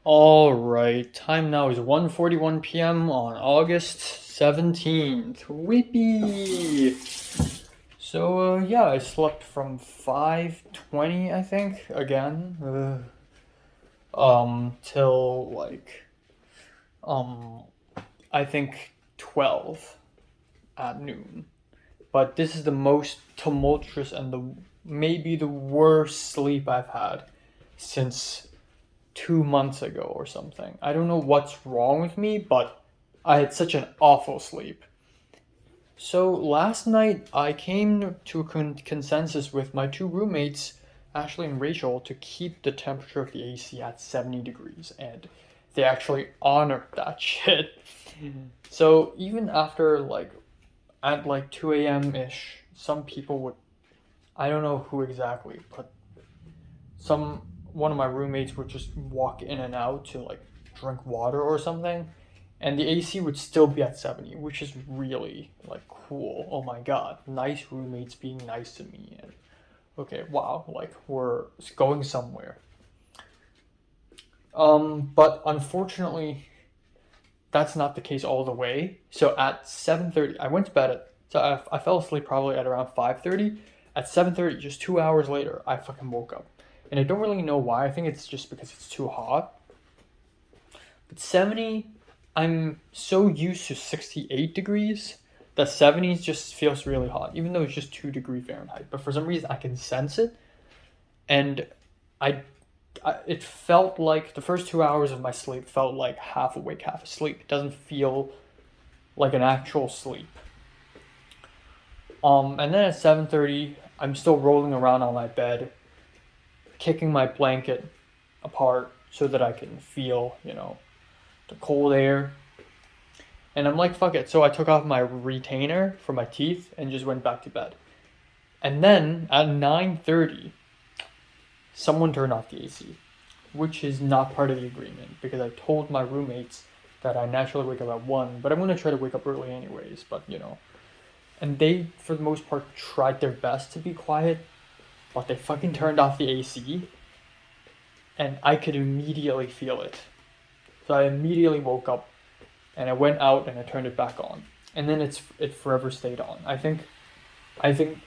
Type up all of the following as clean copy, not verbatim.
Alright, time now is 1:41 p.m. on August 17th. Whippy! Yeah, I slept from 5:20, I think, again. Till um, I think 12 at noon. But this is the most tumultuous and maybe the worst sleep I've had since 2 months ago or something. I don't know what's wrong with me, but I had such an awful sleep. So last night I came to a consensus with my two roommates, Ashley and Rachel, to keep the temperature of the AC at 70 degrees, and they actually honored that shit. So even after at 2 a.m. ish, some people would, I don't know who exactly, but some one of my roommates would just walk in and out to drink water or something, and the AC would still be at 70, which is really cool. Oh my god, nice roommates being nice to me. And okay, wow, we're going somewhere. But unfortunately, that's not the case all the way. So at 7:30, I went to bed at so I fell asleep probably at around 5:30. At 7:30, just 2 hours later, I fucking woke up, and I don't really know why. I think it's just because it's too hot. But 70, I'm so used to 68 degrees that 70 just feels really hot, even though it's just 2 degree Fahrenheit. But for some reason, I can sense it, and I, it felt like the first 2 hours of my sleep felt like half awake, half asleep. It doesn't feel like an actual sleep. And then at 7:30, I'm still rolling around on my bed, kicking my blanket apart so that I can feel, the cold air. And I'm like, fuck it. So I took off my retainer for my teeth and just went back to bed. And then at 9:30, someone turned off the AC, which is not part of the agreement because I told my roommates that I naturally wake up at 1, but I'm going to try to wake up early anyways, but And they, for the most part, tried their best to be quiet, but they fucking turned off the AC, and I could immediately feel it. So I immediately woke up, and I went out and I turned it back on, and then it forever stayed on. I think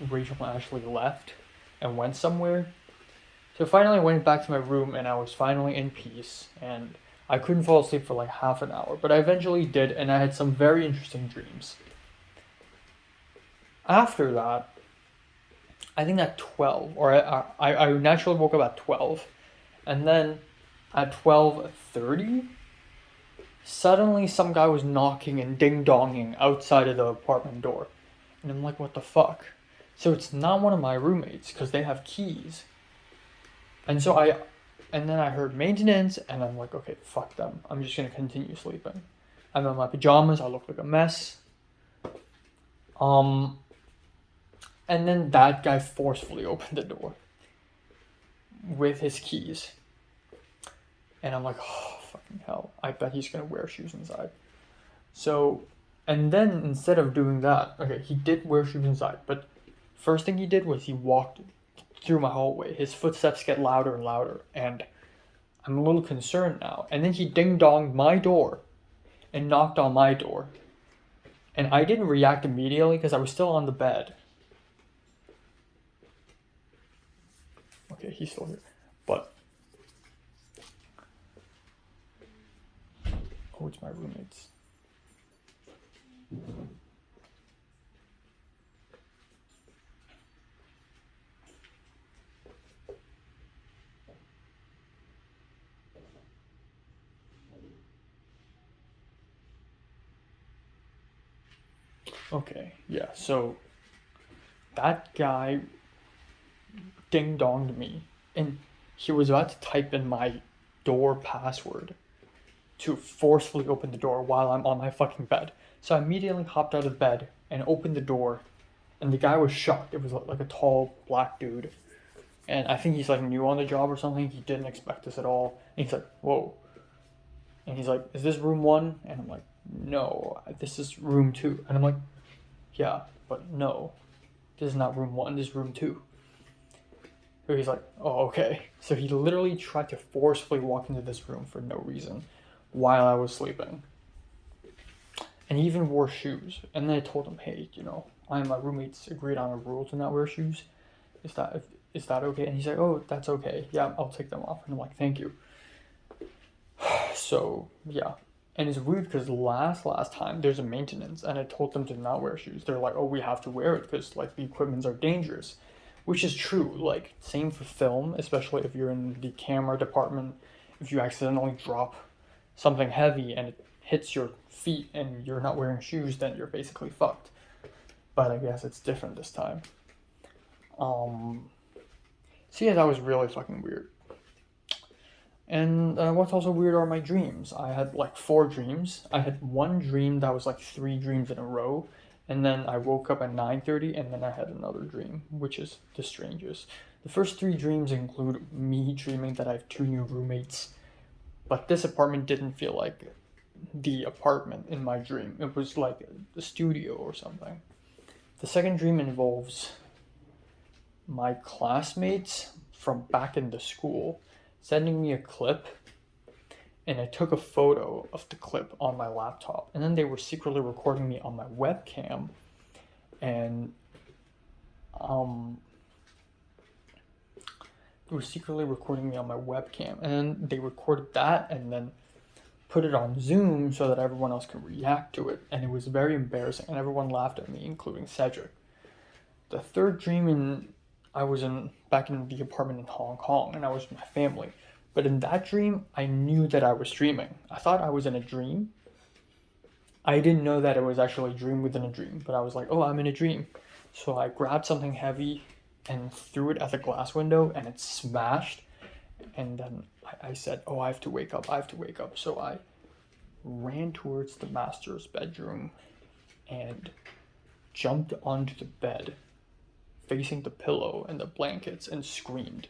Rachel and Ashley left and went somewhere. So finally, I went back to my room, and I was finally in peace, and I couldn't fall asleep for like half an hour, but I eventually did, and I had some very interesting dreams. After that, I think at 12, or I naturally woke up at 12, and then at 12:30, suddenly some guy was knocking and ding-donging outside of the apartment door. And I'm like, what the fuck? So it's not one of my roommates, because they have keys. And so and then I heard maintenance, and I'm like, okay, fuck them. I'm just gonna continue sleeping. I'm in my pajamas, I look like a mess. Um, and then that guy forcefully opened the door with his keys. And I'm like, oh, fucking hell. I bet he's gonna wear shoes inside. So, and then instead of doing that, okay, he did wear shoes inside, but first thing he did was he walked through my hallway. His footsteps get louder and louder, and I'm a little concerned now. And then he ding donged my door and knocked on my door. And I didn't react immediately because I was still on the bed. Okay, he's still here. But oh, it's my roommates. Okay, yeah, so that guy ding donged me, and he was about to type in my door password to forcefully open the door while I'm on my fucking bed. So I immediately hopped out of bed and opened the door, and the guy was shocked. It was like a tall black dude, and I think he's like new on the job or something. He didn't expect this at all, and he's like, "Whoa," and he's like, "Is this room 1?" And I'm like, "No, this is room 2." And I'm like, "Yeah, but no, this is not room 1. This is room 2." So he's like, oh, okay. So he literally tried to forcefully walk into this room for no reason while I was sleeping. And he even wore shoes. And then I told him, hey, I and my roommates agreed on a rule to not wear shoes. Is that okay? And he's like, oh, that's okay. Yeah, I'll take them off. And I'm like, thank you. So, yeah. And it's weird because last time there's a maintenance and I told them to not wear shoes. They're like, oh, we have to wear it because like the equipments are dangerous, which is true. Like same for film, especially if you're in the camera department. If you accidentally drop something heavy and it hits your feet and you're not wearing shoes, then you're basically fucked. But I guess it's different this time. So yeah, that was really fucking weird. And what's also weird are my dreams. I had like 4 dreams. I had one dream that was like 3 dreams in a row, and then I woke up at 9:30, and then I had another dream, which is the strangest. The first 3 dreams include me dreaming that I have 2 new roommates, but this apartment didn't feel like the apartment in my dream. It was like the studio or something. The second dream involves my classmates from back in the school sending me a clip, and I took a photo of the clip on my laptop, and then they were secretly recording me on my webcam, and they were secretly recording me on my webcam, and they recorded that and then put it on Zoom so that everyone else could react to it, and it was very embarrassing, and everyone laughed at me, including Cedric. The third dream, I was back in the apartment in Hong Kong, and I was with my family. But in that dream, I knew that I was dreaming. I thought I was in a dream. I didn't know that it was actually a dream within a dream, but I was like, oh, I'm in a dream. So I grabbed something heavy and threw it at the glass window, and it smashed. And then I said, oh, I have to wake up. So I ran towards the master's bedroom and jumped onto the bed, facing the pillow and the blankets, and screamed.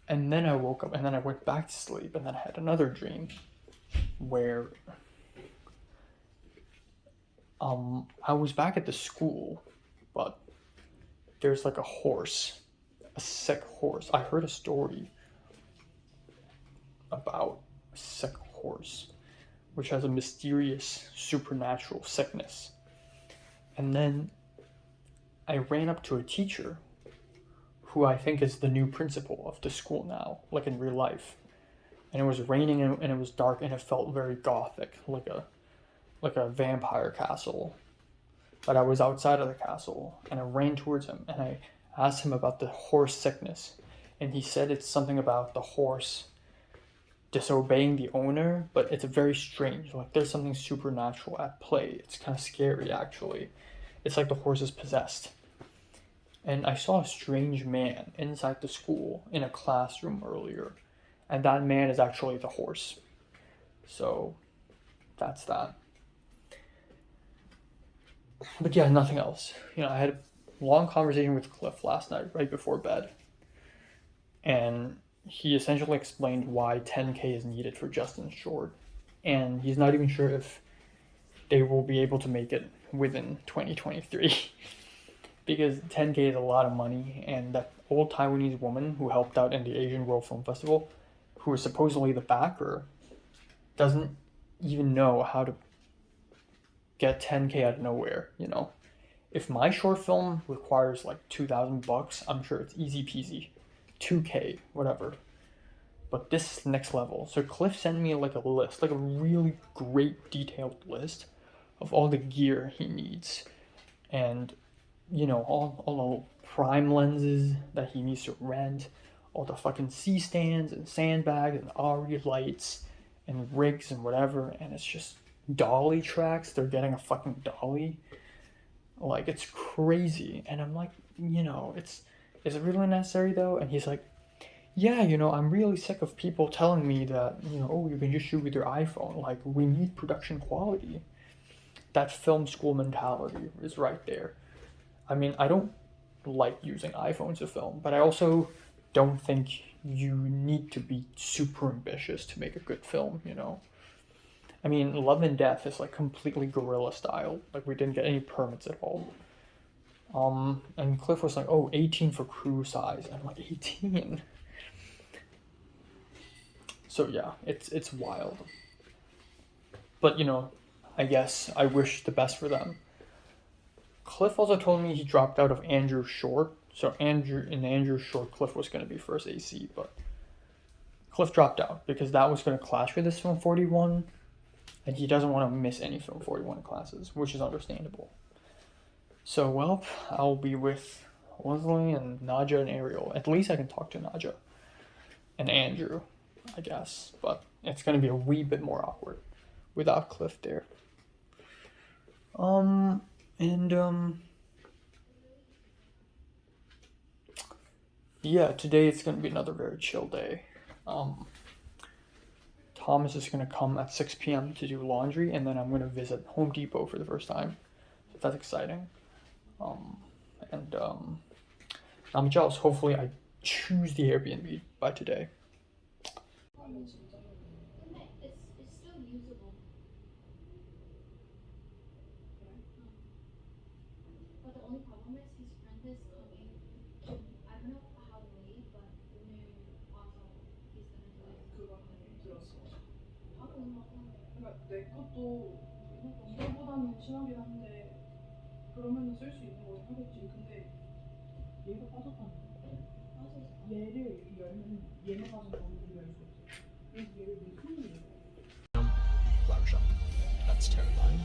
And then I woke up, and then I went back to sleep, and then I had another dream where I was back at the school, but there's like a horse, a sick horse. I heard a story about a sick horse, which has a mysterious supernatural sickness. And then I ran up to a teacher who I think is the new principal of the school now, like in real life. And it was raining and it was dark and it felt very gothic, like a vampire castle. But I was outside of the castle and I ran towards him and I asked him about the horse sickness. And he said it's something about the horse disobeying the owner, but it's very strange. Like there's something supernatural at play. It's kind of scary actually. It's like the horse is possessed. And I saw a strange man inside the school in a classroom earlier. And that man is actually the horse. So that's that. But yeah, nothing else. I had a long conversation with Cliff last night, right before bed. And he essentially explained why 10K is needed for Justin Short. And he's not even sure if they will be able to make it within 2023. Because 10K is a lot of money, and that old Taiwanese woman who helped out in the Asian World Film Festival, who is supposedly the backer, doesn't even know how to get 10K out of nowhere, If my short film requires like $2,000, I'm sure it's easy peasy. 2K, whatever. But this is next level. So Cliff sent me like a list, like a really great detailed list of all the gear he needs. And all the prime lenses that he needs to rent, all the fucking C-stands and sandbags and ARRI lights and rigs and whatever, and it's just dolly tracks. They're getting a fucking dolly. Like, it's crazy. And I'm like, is it really necessary though? And he's like, yeah, I'm really sick of people telling me that, oh, you can just shoot with your iPhone. Like, we need production quality. That film school mentality is right there. I mean, I don't like using iPhones to film, but I also don't think you need to be super ambitious to make a good film, I mean, Love and Death is like completely guerrilla style. Like, we didn't get any permits at all. And Cliff was like, oh, 18 for crew size. And I'm like, 18? So yeah, it's wild. But you know, I guess I wish the best for them. Cliff also told me he dropped out of Andrew Short. So Andrew Short, Cliff was going to be first AC, but Cliff dropped out because that was going to clash with his Film 41, and he doesn't want to miss any Film 41 classes, which is understandable. So, well, I'll be with Leslie and Naja and Ariel. At least I can talk to Naja and Andrew, I guess, but it's going to be a wee bit more awkward without Cliff there. Yeah, today it's going to be another very chill day. Thomas is going to come at 6 p.m. to do laundry, and then I'm going to visit Home Depot for the first time. So that's exciting. I'm jealous. Hopefully I choose the Airbnb by today. It's still usable. But the only problem is his friend is coming. I don't know how late, but 오늘 와서 he's gonna do it. 그거는 들었어. 아, 그럼 그러니까 내 것도 이거보다는 심하긴 한데 그러면은 쓸 수 있는 거긴 하겠지. 근데 얘가 빠졌다는데. 얘를 열면 얘만 빠진 거면 열수 없어. 그래서 얘를 내 손으로 열어. Flower shop. That's terrifying.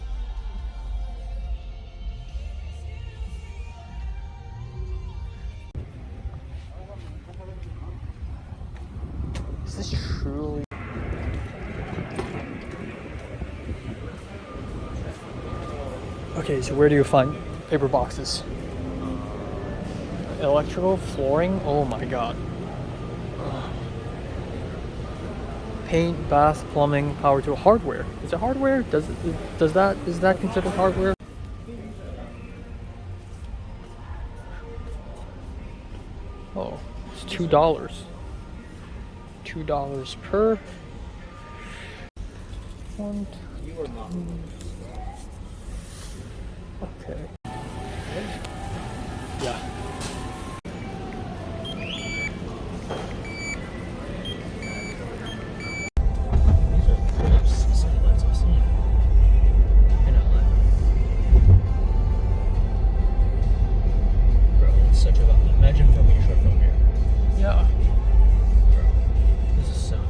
Is this truly? Okay, so where do you find paper boxes? Electrical, flooring, oh my god. Paint, bath, plumbing, power tool, hardware. Is it hardware? Is that considered hardware? Oh, it's $2. $2 per. One, two. Okay. Yeah. Imagine filming a short film here. Yeah. Bro, this is so nice.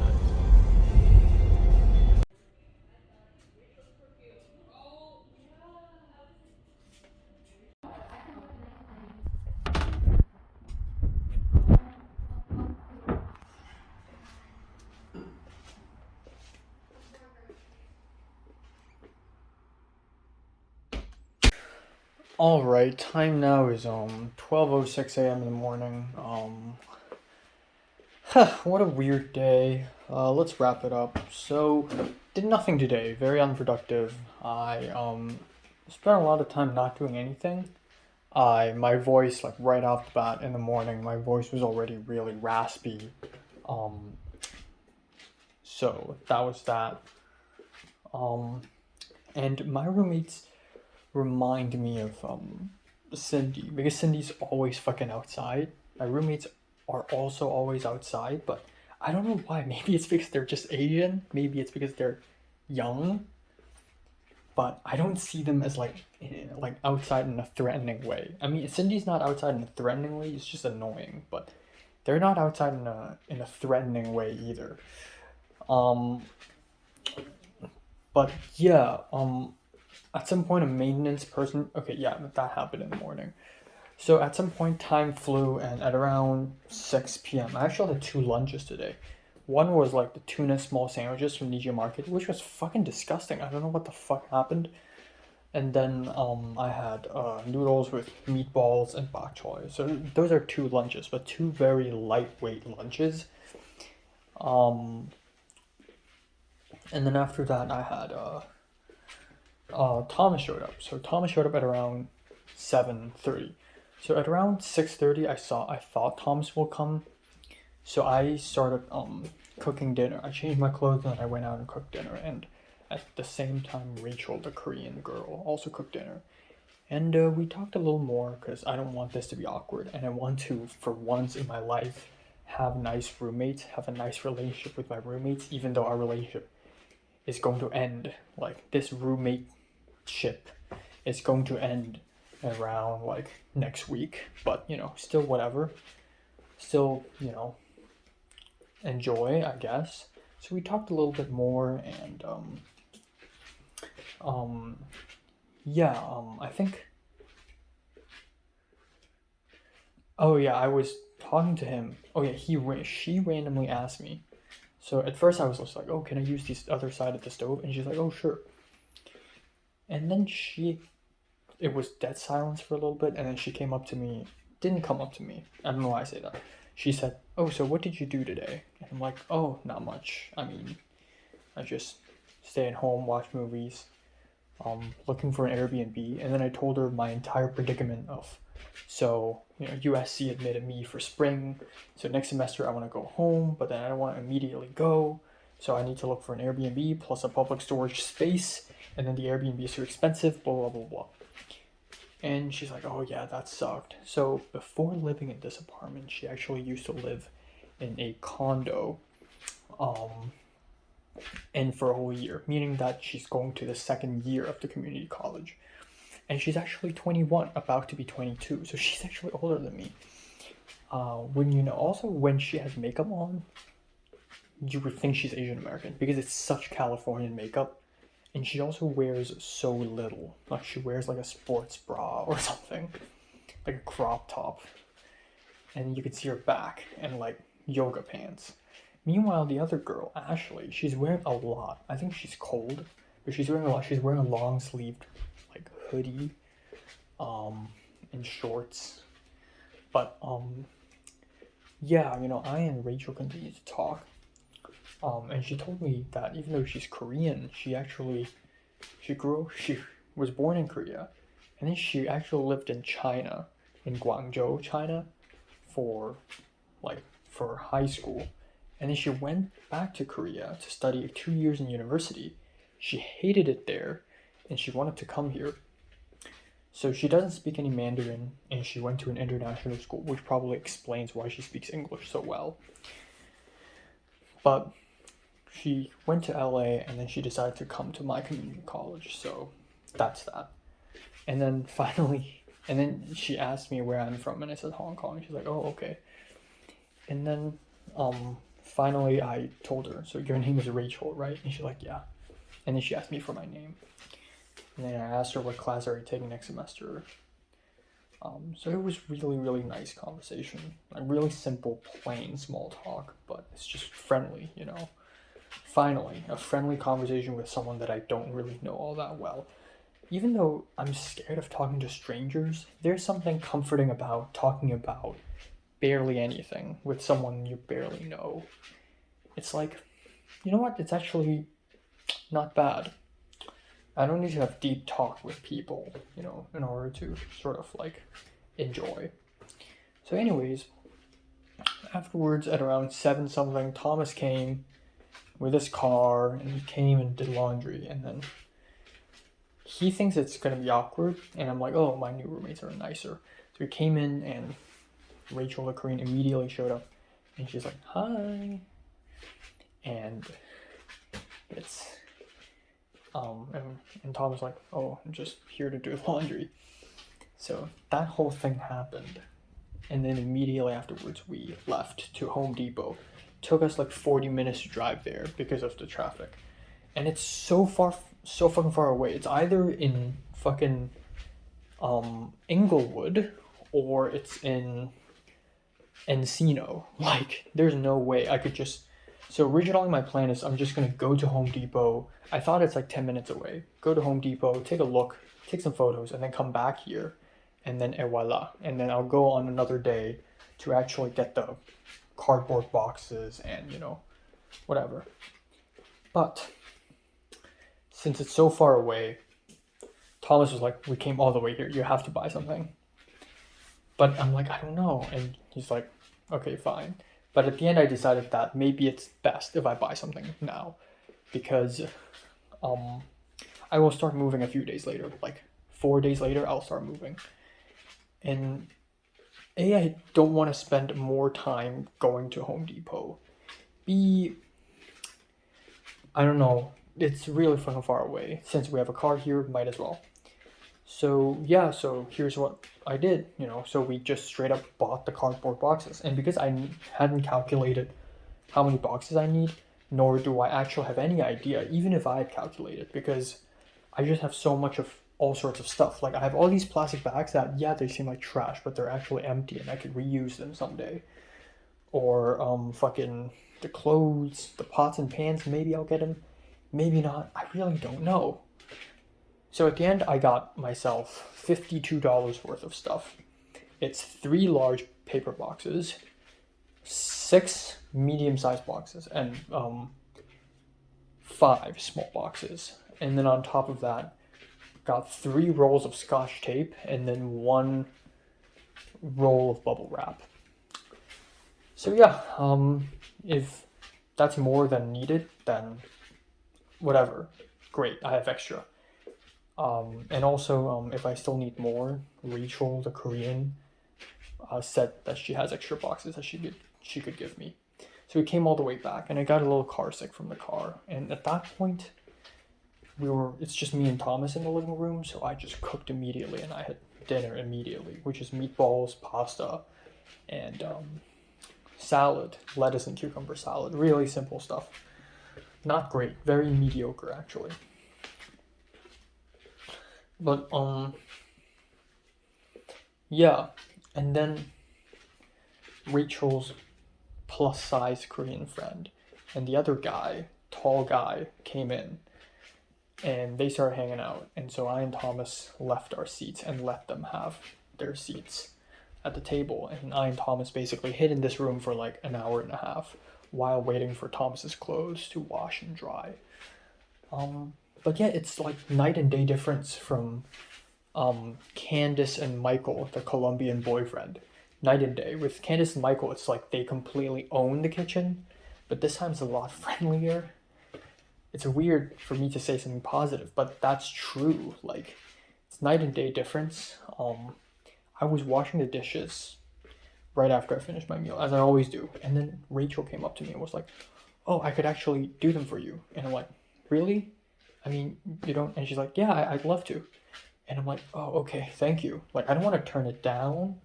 All right, time now is 12:06 a.m. in the morning. What a weird day. Let's wrap it up. So, did nothing today. Very unproductive. I spent a lot of time not doing anything. My voice, like right off the bat in the morning, my voice was already really raspy. So that was that. And my roommates remind me of Cindy, because Cindy's always fucking outside. My roommates are also always outside, but I don't know why. Maybe it's because they're just Asian. Maybe it's because they're young. But I don't see them as like outside in a threatening way. I mean, Cindy's not outside in a threatening way. It's just annoying, but they're not outside in a threatening way either. But yeah, at some point a maintenance person, okay, yeah, that happened in the morning. So at some point time flew, and at around 6 p.m. I actually had 2 lunches today. One was like the tuna small sandwiches from Niji Market, which was fucking disgusting. I don't know what the fuck happened. And then I had noodles with meatballs and bok choy. So those are 2 lunches, but 2 very lightweight lunches. And then after that I had Thomas showed up. So Thomas showed up at around 7:30. So at around 6:30 I thought Thomas will come. So I started cooking dinner. I changed my clothes and I went out and cooked dinner, and at the same time Rachel, the Korean girl, also cooked dinner. And we talked a little more because I don't want this to be awkward, and I want to, for once in my life, have nice roommates, have a nice relationship with my roommates, even though our relationship is going to end. Like, this roommate ship is going to end around like next week, but still whatever. Still, enjoy, I guess. So we talked a little bit more, and yeah, I think. Oh yeah, I was talking to him. Oh yeah, she randomly asked me. So at first I was just like, "Oh, can I use this other side of the stove?" And she's like, "Oh, sure." And then it was dead silence for a little bit, and then she came up to me. Didn't come up to me. I don't know why I say that. She said, "Oh, so what did you do today?" And I'm like, "Oh, not much. I mean, I just stay at home, watch movies, looking for an Airbnb." And then I told her my entire predicament of, so USC admitted me for spring, so next semester I want to go home, but then I don't want to immediately go, so I need to look for an Airbnb plus a public storage space, and then the Airbnb is too expensive, blah blah blah blah. And she's like, "Oh yeah, that sucked." So before living in this apartment, she actually used to live in a condo, and for a whole year, meaning that she's going to the second year of the community college. And she's actually 21, about to be 22, so she's actually older than me. Also when she has makeup on, you would think she's Asian American because it's such Californian makeup. And she also wears so little. Like, she wears like a sports bra or something, like a crop top, and you can see her back, and like yoga pants. Meanwhile, the other girl, Ashley, she's wearing a lot. I think she's cold, but she's wearing a lot. She's wearing a long sleeved like hoodie, and shorts. But yeah, I and Rachel continued to talk. And she told me that even though she's Korean, she was born in Korea, and then she actually lived in China, in Guangzhou, China, for high school, and then she went back to Korea to study 2 years in university. She hated it there, and she wanted to come here. So she doesn't speak any Mandarin, and she went to an international school, which probably explains why she speaks English so well. But she went to LA, and then she decided to come to my community college, so that's that. And then she asked me where I'm from, and I said Hong Kong. She's like, "Oh, okay." And then finally I told her, "So your name is Rachel, right?" And she's like, "Yeah." And then she asked me for my name, and then I asked her what class are you taking next semester. So it was really, really nice conversation. Like, really simple, plain, small talk, but it's just friendly, Finally, a friendly conversation with someone that I don't really know all that well. Even though I'm scared of talking to strangers, there's something comforting about talking about barely anything with someone you barely know. It's like, you know what? It's actually not bad. I don't need to have deep talk with people, in order to sort of like enjoy. So anyways, afterwards at around 7 something, Thomas came with his car, and he came and did laundry, and then he thinks it's gonna be awkward, and I'm like, "Oh, my new roommates are nicer." So he came in, and Rachel, the Korean, immediately showed up, and she's like, "Hi," and it's and Tom was like, "Oh, I'm just here to do laundry." So that whole thing happened, and then immediately afterwards we left to Home Depot. Took us like 40 minutes to drive there because of the traffic, and it's so fucking far away. It's either in fucking Inglewood or it's in Encino. Like, there's no way I could just. So originally my plan is I'm just gonna go to Home Depot. I thought it's like 10 minutes away. Go to Home Depot, take a look, take some photos, and then come back here, and then voila. And then I'll go on another day to actually get the cardboard boxes and whatever. But since it's so far away, Thomas was like, "We came all the way here, you have to buy something." But I'm like, "I don't know." And he's like, "Okay, fine." But at the end I decided that maybe it's best if I buy something now, because I will start moving a few days later, like 4 days later, I'll start moving. And A, I don't want to spend more time going to Home Depot. B, I don't know, it's really fucking far away. Since we have a car here, might as well. So yeah, so here's what I did, so we just straight up bought the cardboard boxes. And because I hadn't calculated how many boxes I need, nor do I actually have any idea, even if I had calculated, because I just have so much of all sorts of stuff. Like I have all these plastic bags that, yeah, they seem like trash, but they're actually empty and I could reuse them someday. Or fucking the clothes, the pots and pans, maybe I'll get them, maybe not, I really don't know. So at the end, I got myself $52 worth of stuff. It's 3 large paper boxes, 6 medium-sized boxes, and 5 small boxes. And then on top of that, got 3 rolls of Scotch tape and then 1 roll of bubble wrap. So yeah, if that's more than needed, then whatever. Great, I have extra. And also, if I still need more, Rachel, the Korean, said that she has extra boxes that she could give me. So we came all the way back, and I got a little car sick from the car. And at that point, it's just me and Thomas in the living room, so I just cooked immediately, and I had dinner immediately, which is meatballs, pasta, and salad, lettuce and cucumber salad. Really simple stuff. Not great, very mediocre actually. But yeah, and then Rachel's plus size Korean friend and the other guy, tall guy, came in and they started hanging out. And so I and Thomas left our seats and let them have their seats at the table. And I and Thomas basically hid in this room for like an hour and a half while waiting for Thomas's clothes to wash and dry. But yeah, it's like night and day difference from Candace and Michael, the Colombian boyfriend. Night and day. With Candace and Michael, it's like they completely own the kitchen, but this time it's a lot friendlier. It's weird for me to say something positive, but that's true. Like, it's night and day difference. I was washing the dishes right after I finished my meal, as I always do, and then Rachel came up to me and was like, "Oh, I could actually do them for you." And I'm like, "Really? I mean, you don't?" And she's like, "Yeah, I'd love to." And I'm like, "Oh, okay, thank you." Like, I don't want to turn it down.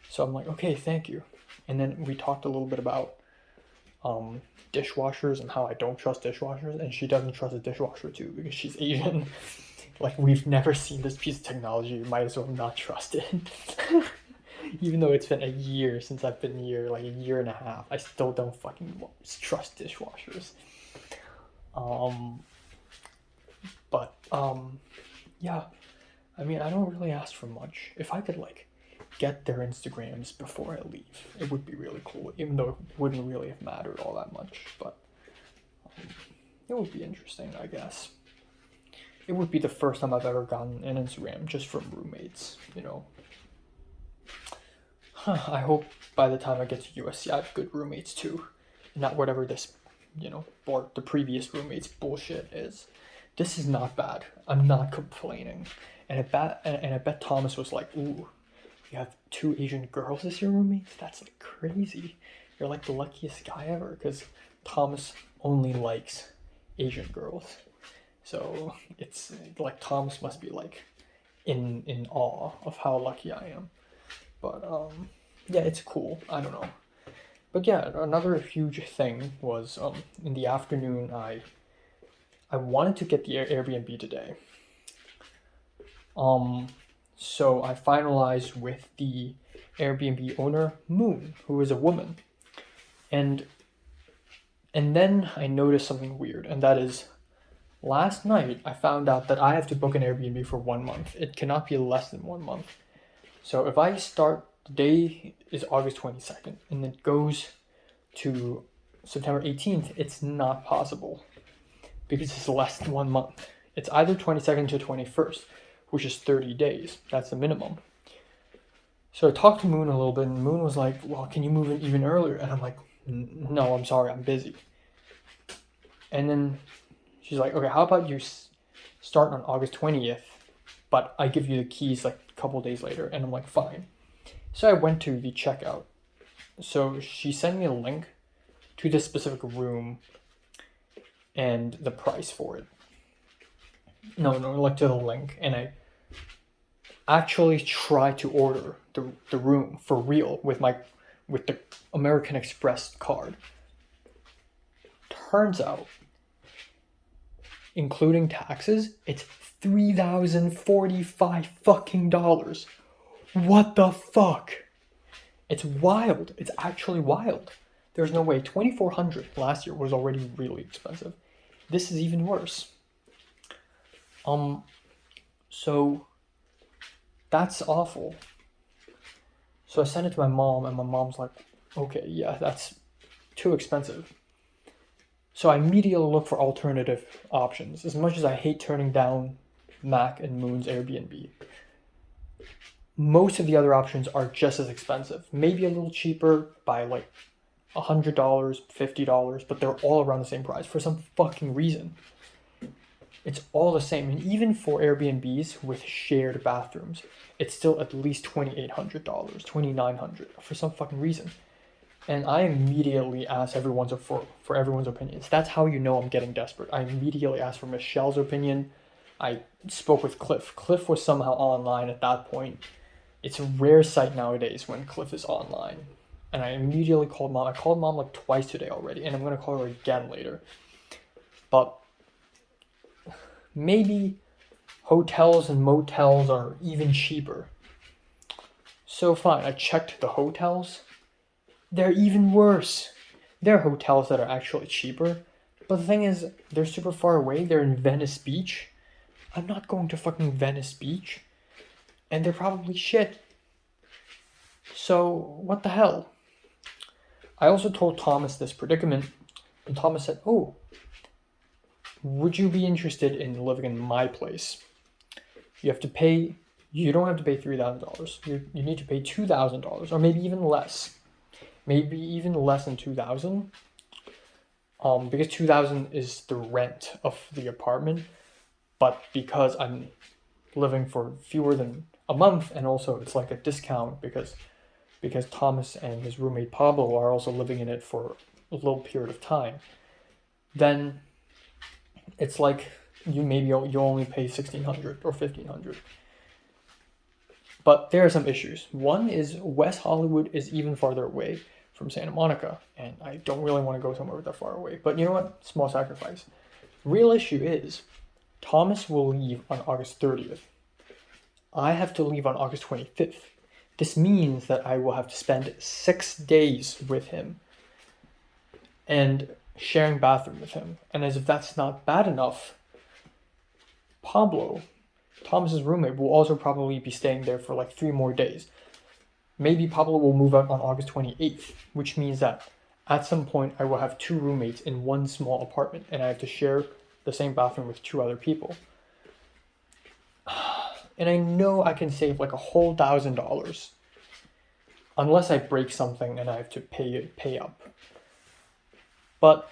So I'm like, "Okay, thank you." And then we talked a little bit about dishwashers and how I don't trust dishwashers. And she doesn't trust a dishwasher too because she's Asian. Like, we've never seen this piece of technology. You might as well not trust it. Even though it's been a year since I've been here, like a year and a half, I still don't fucking trust dishwashers. But yeah, I mean, I don't really ask for much. If I could like get their Instagrams before I leave, it would be really cool, even though it wouldn't really have mattered all that much, but it would be interesting, I guess. It would be the first time I've ever gotten an Instagram just from roommates, you know. I hope by the time I get to USC I have good roommates too, not whatever this, or the previous roommates bullshit is. This is not bad. I'm not complaining. And I bet Thomas was like, "Ooh, you have 2 Asian girls as your roommates? That's like crazy. You're like the luckiest guy ever," because Thomas only likes Asian girls. So it's like Thomas must be like in awe of how lucky I am. But yeah, it's cool. I don't know. But yeah, another huge thing was in the afternoon I wanted to get the Airbnb today. So I finalized with the Airbnb owner, Moon, who is a woman. And then I noticed something weird, and that is last night I found out that I have to book an Airbnb for 1 month. It cannot be less than 1 month. So if I start, the day is August 22nd, and it goes to September 18th, it's not possible because it's less than 1 month. It's either 22nd to 21st, which is 30 days. That's the minimum. So I talked to Moon a little bit, and Moon was like, "Well, can you move in even earlier?" And I'm like, "No, I'm sorry, I'm busy." And then she's like, "Okay, how about you start on August 20th but I give you the keys like a couple days later. And I'm like, fine. So I went to the checkout. So she sent me a link to this specific room and the price for it. No, like to the link. And I actually tried to order the room for real with the American Express card. Turns out, including taxes, it's $3,045 fucking dollars. What the fuck? It's wild. It's actually wild. There's no way. $2,400 last year was already really expensive. This is even worse. So that's awful. So I sent it to my mom, and my mom's like, okay, yeah, that's too expensive. So I immediately look for alternative options. As much as I hate turning down Mac and Moon's Airbnb, most of the other options are just as expensive. Maybe a little cheaper by like $100, $50, but they're all around the same price for some fucking reason. It's all the same. And even for Airbnbs with shared bathrooms, it's still at least $2,800, $2,900 for some fucking reason. And I immediately asked for everyone's opinions. That's how you know I'm getting desperate. I immediately asked for Michelle's opinion. I spoke with Cliff. Cliff was somehow online at that point. It's a rare sight nowadays when Cliff is online. And I immediately called Mom. I called Mom like twice today already, and I'm going to call her again later. But maybe hotels and motels are even cheaper. So fine, I checked the hotels. They're even worse. There are hotels that are actually cheaper, but the thing is, they're super far away. They're in Venice Beach. I'm not going to fucking Venice Beach. And they're probably shit. So, what the hell? I also told Thomas this predicament, and Thomas said, oh, would you be interested in living in my place? You don't have to pay $3,000. You need to pay $2,000, or maybe even less. Maybe even less than $2,000. Because $2,000 is the rent of the apartment, but because I'm living for fewer than a month, and also it's like a discount because Thomas and his roommate Pablo are also living in it for a little period of time, then it's like you only pay $1,600 or $1,500. But there are some issues. One is West Hollywood is even farther away from Santa Monica, and I don't really want to go somewhere that far away. But you know what? Small sacrifice. Real issue is Thomas will leave on August 30th. I have to leave on August 25th. This means that I will have to spend 6 days with him and sharing bathroom with him. And as if that's not bad enough, Pablo, Thomas's roommate, will also probably be staying there for like 3 more days. Maybe Pablo will move out on August 28th, which means that at some point I will have 2 roommates in one small apartment, and I have to share the same bathroom with 2 other people. And I know I can save like a whole $1,000 unless I break something and I have to pay up. But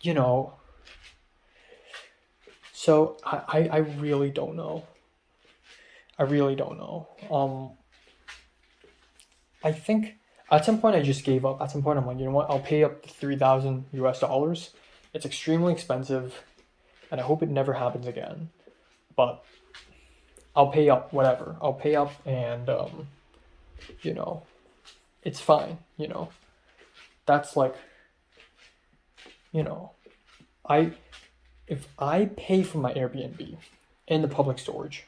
you know, so I really don't know. I really don't know. I think at some point I just gave up. At some point I'm like, you know what? I'll pay up $3,000 US. It's extremely expensive, and I hope it never happens again. But I'll pay up, whatever. I'll pay up, and you know, it's fine. You know, that's like, you know, if I pay for my Airbnb in the public storage,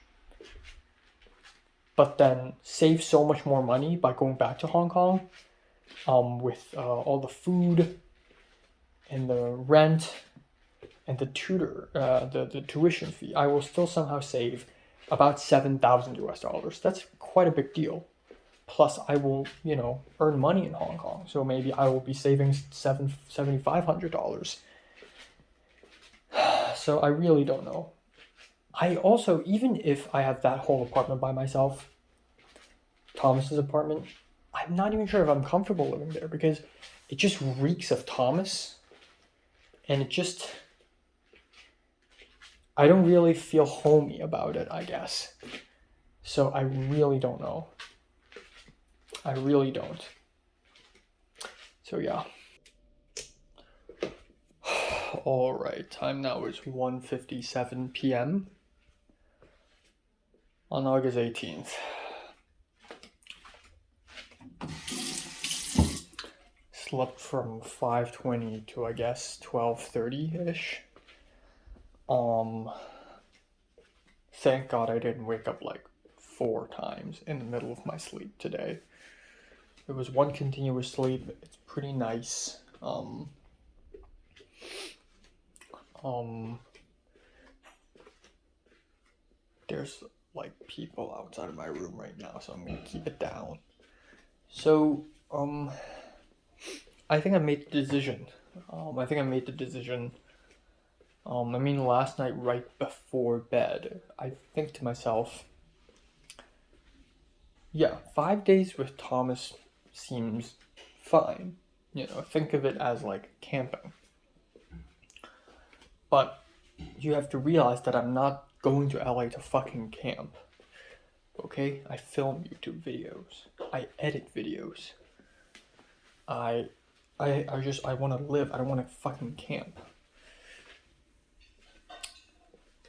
but then save so much more money by going back to Hong Kong, with all the food and the rent and the the tuition fee, I will still somehow save about $7,000 US. That's quite a big deal. Plus, I will, you know, earn money in Hong Kong, so maybe I will be saving $7,500. So I really don't know. I also, even if I have that whole apartment by myself, Thomas's apartment, I'm not even sure if I'm comfortable living there, because it just reeks of Thomas, and I don't really feel homey about it, I guess. So I really don't know. I really don't. So yeah. Alright, time now is 1:57 p.m. on August 18th. Slept from 5:20 to, I guess, 12:30-ish. Thank God I didn't wake up like 4 times in the middle of my sleep today. It was one continuous sleep. It's pretty nice. There's like people outside of my room right now, so I'm gonna keep it down. So, I think I made the decision. Last night right before bed, I think to myself, yeah, 5 days with Thomas seems fine. You know, think of it as like camping. But you have to realize that I'm not going to LA to fucking camp. Okay? I film YouTube videos. I edit videos. I want to live. I don't want to fucking camp.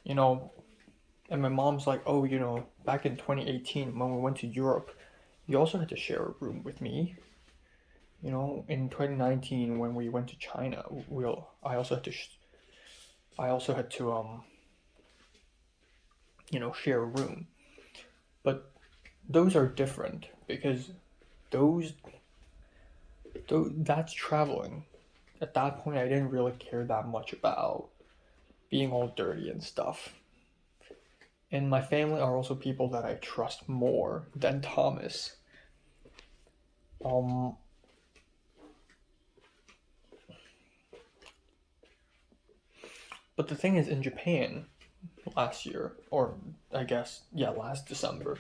You know, and my mom's like, oh, you know, back in 2018 when we went to Europe, you also had to share a room with me. You know, in 2019 when we went to China, I also had to you know, share a room. But those are different because that's traveling. At that point, I didn't really care that much about being all dirty and stuff. And my family are also people that I trust more than Thomas. But the thing is, in Japan last year, or I guess, yeah, last December,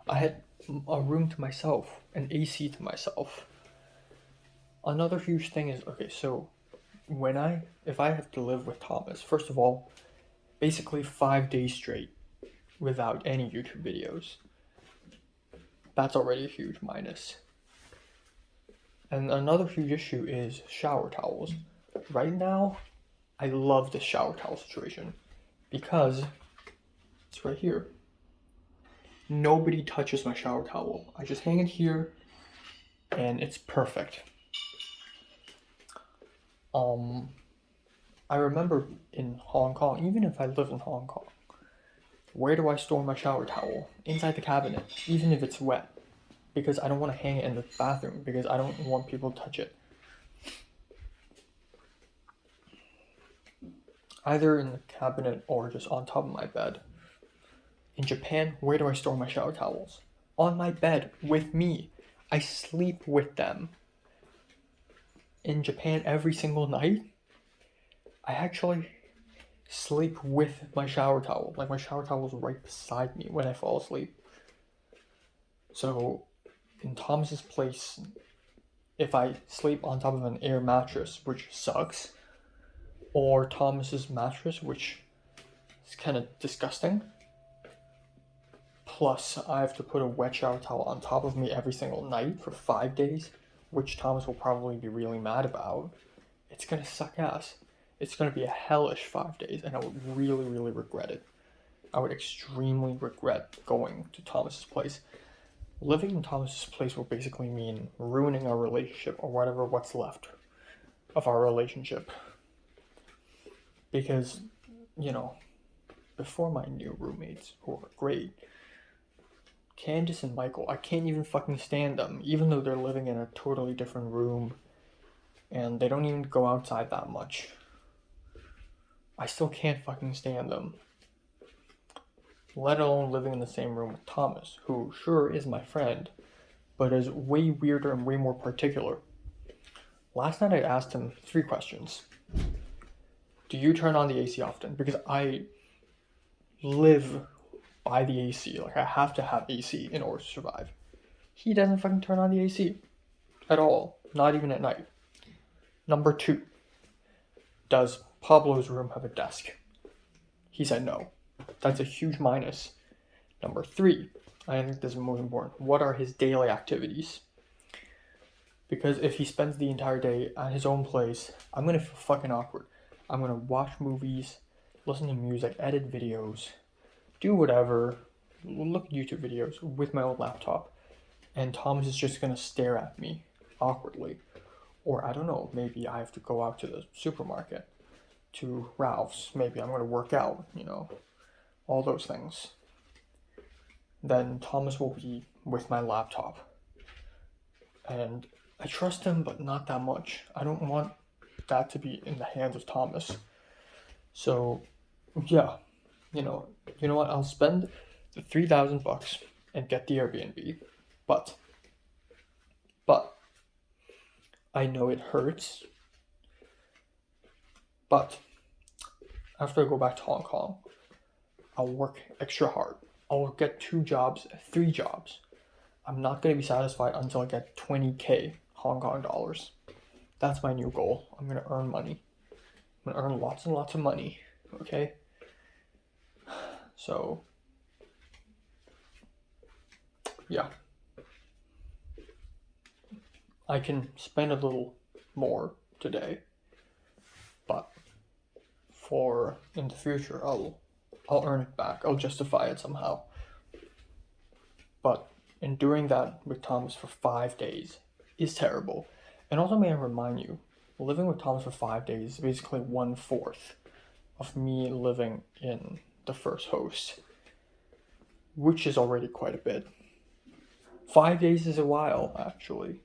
I had a room to myself, an AC to myself. Another huge thing is, okay, so if I have to live with Thomas, first of all, basically 5 days straight without any YouTube videos. That's already a huge minus. And another huge issue is shower towels. Right now, I love this shower towel situation because it's right here. Nobody touches my shower towel. I just hang it here and it's perfect. I remember in Hong Kong, even if I live in Hong Kong, where do I store my shower towel? Inside the cabinet, even if it's wet. Because I don't want to hang it in the bathroom because I don't want people to touch it. Either in the cabinet or just on top of my bed. In Japan, where do I store my shower towels? On my bed with me. I sleep with them. In Japan, every single night, I actually sleep with my shower towel. Like my shower towel is right beside me when I fall asleep. So in Thomas's place, if I sleep on top of an air mattress, which sucks, or Thomas's mattress, which is kind of disgusting, plus I have to put a wet shower towel on top of me every single night for 5 days, which Thomas will probably be really mad about, it's gonna suck ass. It's gonna be a hellish 5 days, and I would really, really regret it. I would extremely regret going to Thomas's place. Living in Thomas's place will basically mean ruining our relationship, or what's left of our relationship. Because, you know, before my new roommates, who are great, Candace and Michael, I can't even fucking stand them, even though they're living in a totally different room, and they don't even go outside that much. I still can't fucking stand them. Let alone living in the same room with Thomas, who sure is my friend, but is way weirder and way more particular. Last night I asked him 3 questions. Do you turn on the AC often? Because I live by the AC. Like, I have to have AC in order to survive. He doesn't fucking turn on the AC at all. Not even at night. Number 2. Does Pablo's room have a desk? He said no. That's a huge minus. Number 3, I think this is most important. What are his daily activities? Because if he spends the entire day at his own place, I'm gonna feel fucking awkward. I'm gonna watch movies, listen to music, edit videos, do whatever, look at YouTube videos with my own laptop, and Thomas is just gonna stare at me awkwardly. Or I don't know, maybe I have to go out to the supermarket, to Ralph's, maybe I'm gonna work out, all those things. Then Thomas will be with my laptop. And I trust him, but not that much. I don't want that to be in the hands of Thomas. So, yeah, you know what? I'll spend the $3,000 and get the Airbnb. But I know it hurts. But after I go back to Hong Kong, I'll work extra hard. I'll get 2 jobs, 3 jobs. I'm not going to be satisfied until I get 20k Hong Kong dollars. That's my new goal. I'm going to earn money. I'm going to earn lots and lots of money. Okay? So, yeah. I can spend a little more today, but in the future, I'll earn it back. I'll justify it somehow. But enduring that with Thomas for 5 days is terrible. And also, may I remind you, living with Thomas for 5 days is basically 1/4 of me living in the first host, which is already quite a bit. 5 days is a while, actually.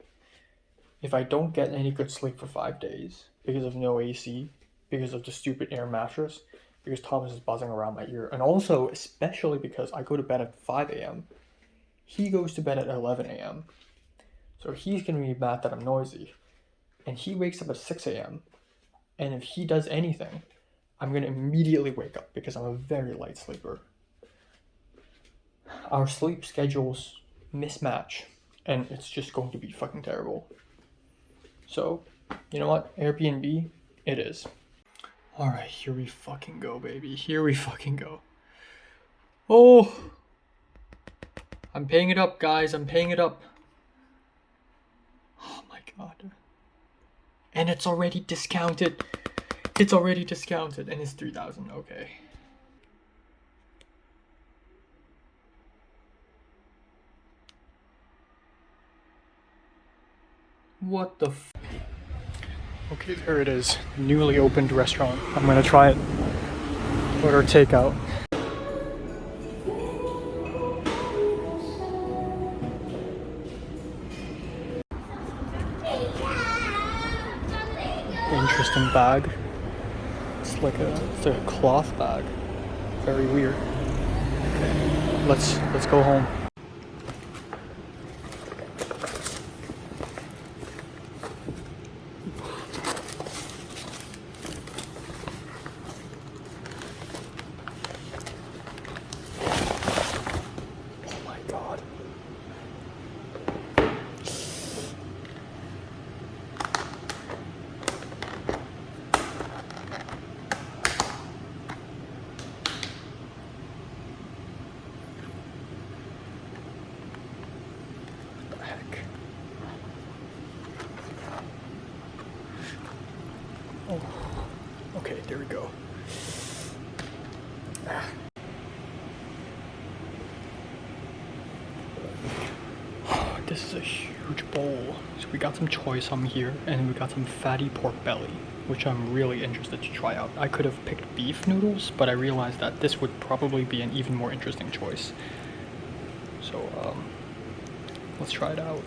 If I don't get any good sleep for 5 days because of no AC, because of the stupid air mattress, because Thomas is buzzing around my ear, and also especially because I go to bed at 5 a.m., he goes to bed at 11 a.m. So he's going to be mad that I'm noisy. And he wakes up at 6 a.m. And if he does anything, I'm going to immediately wake up because I'm a very light sleeper. Our sleep schedules mismatch. And it's just going to be fucking terrible. So, you know what? Airbnb, it is. Alright, here we fucking go, baby. Here we fucking go. Oh! I'm paying it up, guys. I'm paying it up. Oh my god. And it's already discounted. It's already discounted. And it's 3,000. Okay. What the f... Okay, there it is. Newly opened restaurant. I'm gonna try it. Order takeout. Interesting bag. It's like a cloth bag. Very weird. Okay, let's go home. Oh my god. Oh, okay, there we go. This is a huge bowl. So we got some choy sum here, and we got some fatty pork belly, which I'm really interested to try out. I could have picked beef noodles, but I realized that this would probably be an even more interesting choice. So, let's try it out.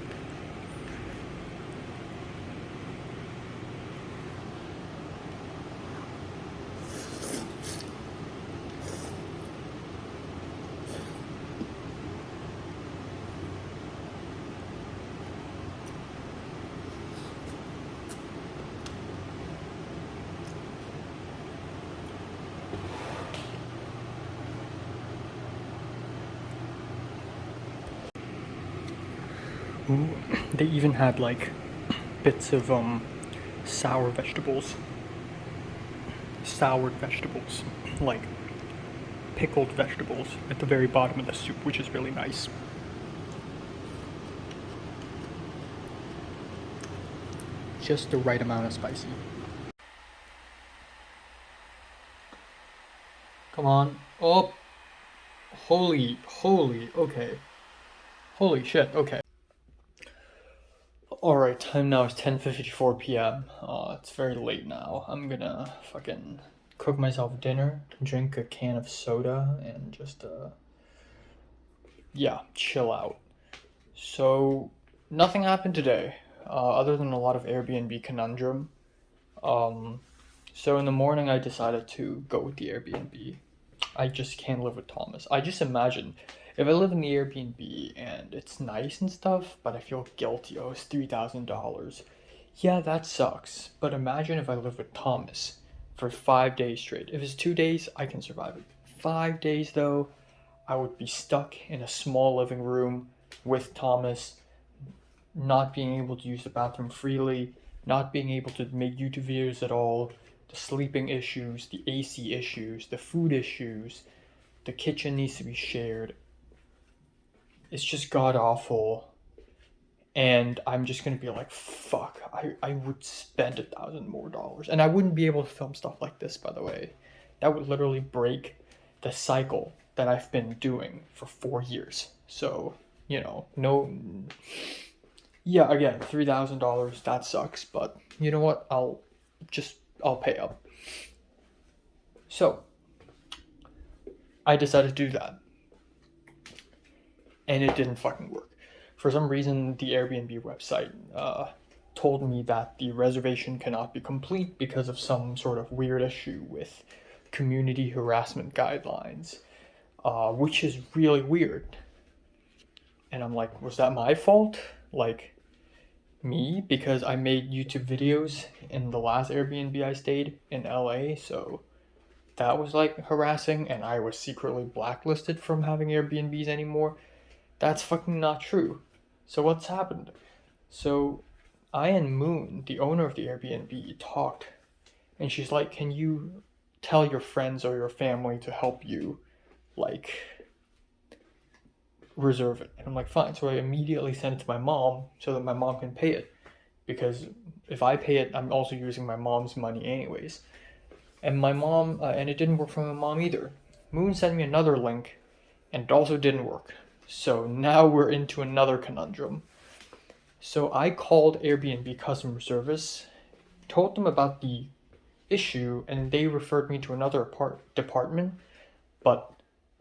Ooh, they even had like bits of soured vegetables, like pickled vegetables at the very bottom of the soup, which is really nice. Just the right amount of spicy. Come on. Oh. Holy, okay. Holy shit, okay. Alright, time now is 10:54 p.m. It's very late now. I'm gonna fucking cook myself dinner, drink a can of soda, and just, yeah, chill out. So, nothing happened today, other than a lot of Airbnb conundrum. So in the morning I decided to go with the Airbnb. I just can't live with Thomas. I just imagine if I live in the Airbnb and it's nice and stuff, but I feel guilty. Oh, it's $3,000. Yeah, that sucks. But imagine if I live with Thomas for 5 days straight. If it's 2 days, I can survive it. 5 days though, I would be stuck in a small living room with Thomas, not being able to use the bathroom freely, not being able to make YouTube videos at all, the sleeping issues, the AC issues, the food issues, the kitchen needs to be shared. It's just god awful. And I'm just gonna be like, fuck, I would spend $1,000 more. And I wouldn't be able to film stuff like this, by the way. That would literally break the cycle that I've been doing for 4 years. So, you know, no. Yeah, again, $3,000, that sucks, but you know what? I'll pay up. So, I decided to do that. And it didn't fucking work. For some reason, the Airbnb website told me that the reservation cannot be complete because of some sort of weird issue with community harassment guidelines, which is really weird. And I'm like, was that my fault? Like, me? Because I made YouTube videos in the last Airbnb I stayed in LA, so that was like harassing, and I was secretly blacklisted from having Airbnbs anymore. That's fucking not true. So what's happened? So I and Moon, the owner of the Airbnb, talked, and she's like, can you tell your friends or your family to help you, like, reserve it? And I'm like, fine. So I immediately sent it to my mom so that my mom can pay it, because if I pay it, I'm also using my mom's money anyways. And my mom, and it didn't work for my mom either. Moon sent me another link, and it also didn't work. So now we're into another conundrum. So I called Airbnb customer service, told them about the issue, and they referred me to another department, but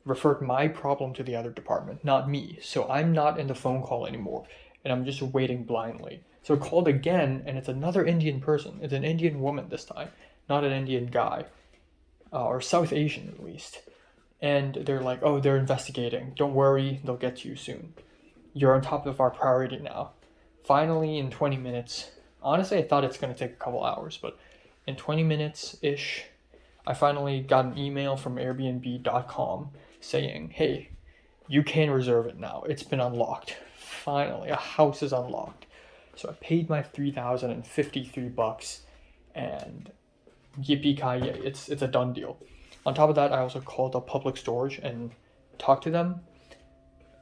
referred my problem to the other department, not me. So I'm not in the phone call anymore, and I'm just waiting blindly. So I called again, and it's another Indian person. It's an Indian woman this time, not an Indian guy, or South Asian at least. And they're like, oh, they're investigating. Don't worry, they'll get to you soon. You're on top of our priority now. Finally, in 20 minutes, honestly, I thought it's going to take a couple hours, but in 20 minutes-ish, I finally got an email from Airbnb.com saying, hey, you can reserve it now. It's been unlocked. Finally, a house is unlocked. So I paid my $3,053, and yippee-ki-yay, it's a done deal. On top of that, I also called up Public Storage and talked to them.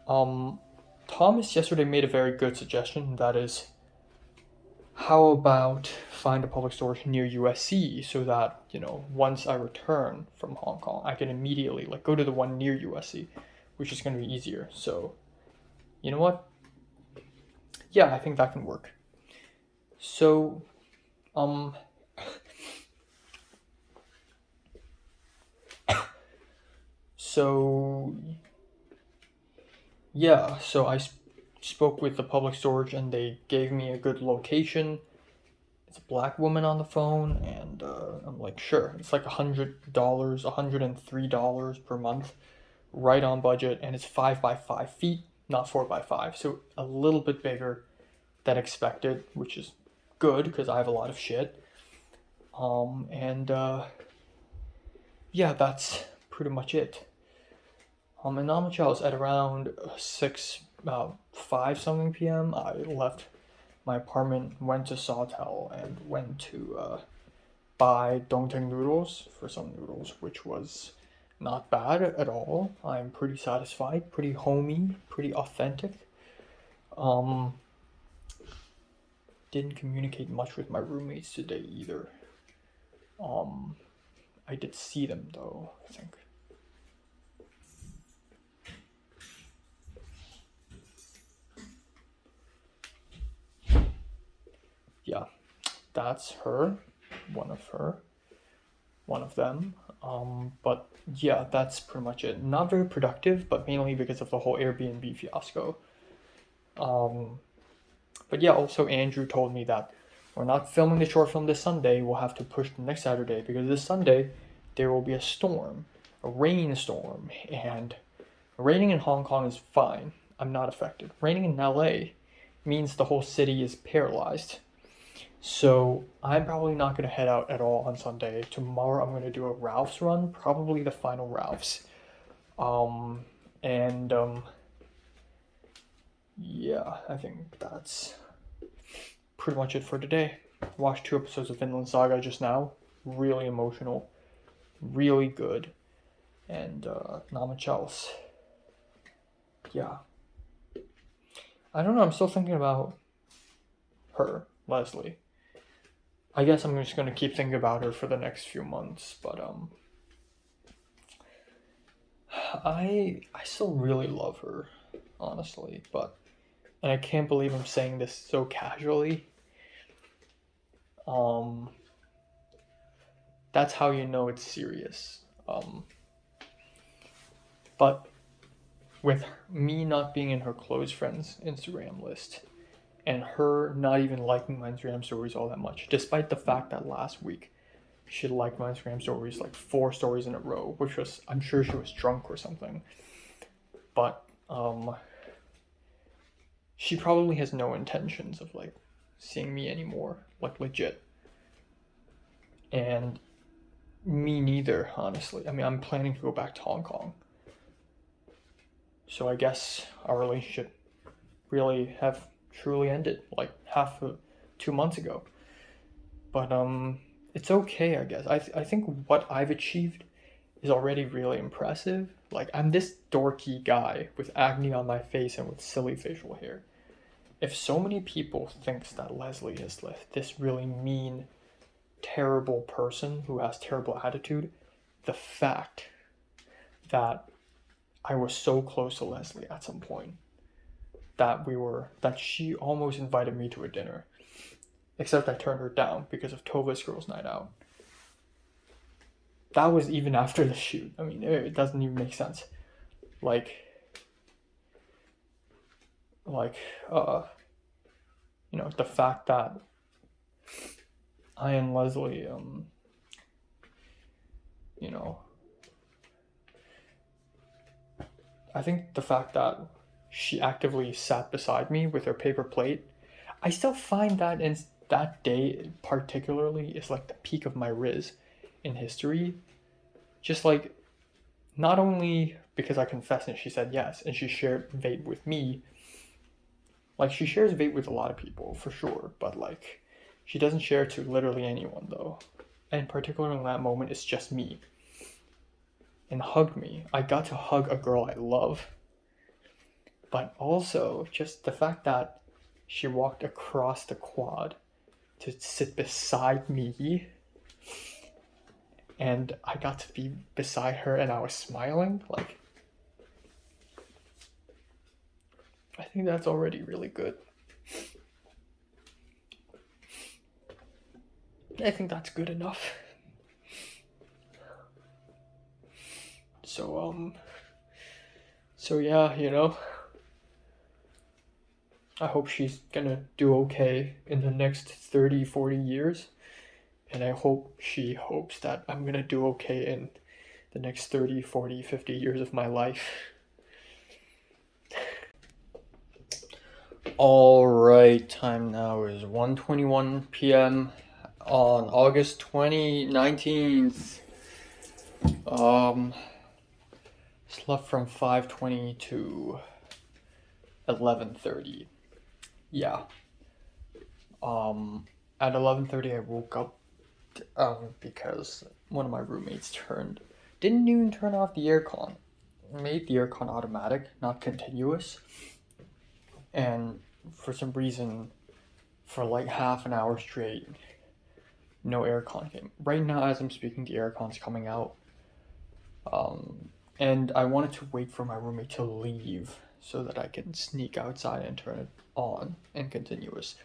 Thomas yesterday made a very good suggestion. That is, how about find a public storage near USC so that, you know, once I return from Hong Kong, I can immediately like go to the one near USC, which is going to be easier. So, you know what? Yeah, I think that can work. So, yeah, so I spoke with the public storage and they gave me a good location. It's a black woman on the phone, and I'm like, sure. It's like $100, $103 per month, right on budget, and it's 5 by 5 feet, not 4 by 5, so a little bit bigger than expected, which is good because I have a lot of shit. Yeah, that's pretty much it. In Namachows at around 5 something p.m. I left my apartment, went to Sawtell, and went to buy Dongteng noodles for some noodles, which was not bad at all. I'm pretty satisfied, pretty homey, pretty authentic. Didn't communicate much with my roommates today either. I did see them though, I think. Yeah, that's her, one of them. But yeah, that's pretty much it. Not very productive, but mainly because of the whole Airbnb fiasco. But yeah, also Andrew told me that we're not filming the short film this Sunday. We'll have to push to next Saturday because this Sunday there will be a storm, a rainstorm, and raining in Hong Kong is fine. I'm not affected. Raining in LA means the whole city is paralyzed. So I'm probably not going to head out at all on Sunday. Tomorrow I'm going to do a Ralph's run, probably the final Ralph's. Yeah, I think that's pretty much it for today. Watched 2 episodes of Vinland Saga just now. Really emotional, really good, and not much else. Yeah. I don't know, I'm still thinking about her, Leslie. I guess I'm just gonna keep thinking about her for the next few months, but I still really love her, honestly, and I can't believe I'm saying this so casually. That's how you know it's serious. But with me not being in her close friends Instagram list, and her not even liking my Instagram stories all that much, despite the fact that last week she liked my Instagram stories like 4 stories in a row, which was, I'm sure she was drunk or something. But she probably has no intentions of like seeing me anymore, like legit. And me neither, honestly. I mean, I'm planning to go back to Hong Kong. So I guess our relationship really have truly ended like 2 months ago. But it's okay, I guess. I think what I've achieved is already really impressive. Like, I'm this dorky guy with acne on my face and with silly facial hair. If so many people thinks that Leslie is this really mean, terrible person who has terrible attitude, the fact that I was so close to Leslie at some point that she almost invited me to a dinner, except I turned her down because of Tova's girls' night out. That was even after the shoot. I mean, it doesn't even make sense. Like, the fact that I and Leslie, I think the fact that she actively sat beside me with her paper plate, I still find that in that day particularly is like the peak of my riz in history. Just like, not only because I confessed and she said yes, and she shared vape with me. Like, she shares vape with a lot of people, for sure, but like, she doesn't share to literally anyone though. And particularly in that moment, it's just me. And hugged me. I got to hug a girl I love. But also, just the fact that she walked across the quad to sit beside me, and I got to be beside her and I was smiling, like, I think that's already really good. I think that's good enough. So yeah, I hope she's gonna do okay in the next 30, 40 years. And I hope she hopes that I'm gonna do okay in the next 30, 40, 50 years of my life. Alright, time now is 1:21 p.m. on August 19th. Slept from 5:20 to 11:30. Yeah. At 11:30 I woke up because one of my roommates turned Didn't even turn off the aircon. Made the aircon automatic, not continuous. And for some reason, for like half an hour straight, no aircon came. Right now, as I'm speaking, the aircon's coming out. And I wanted to wait for my roommate to leave so that I can sneak outside and turn it on and continuous.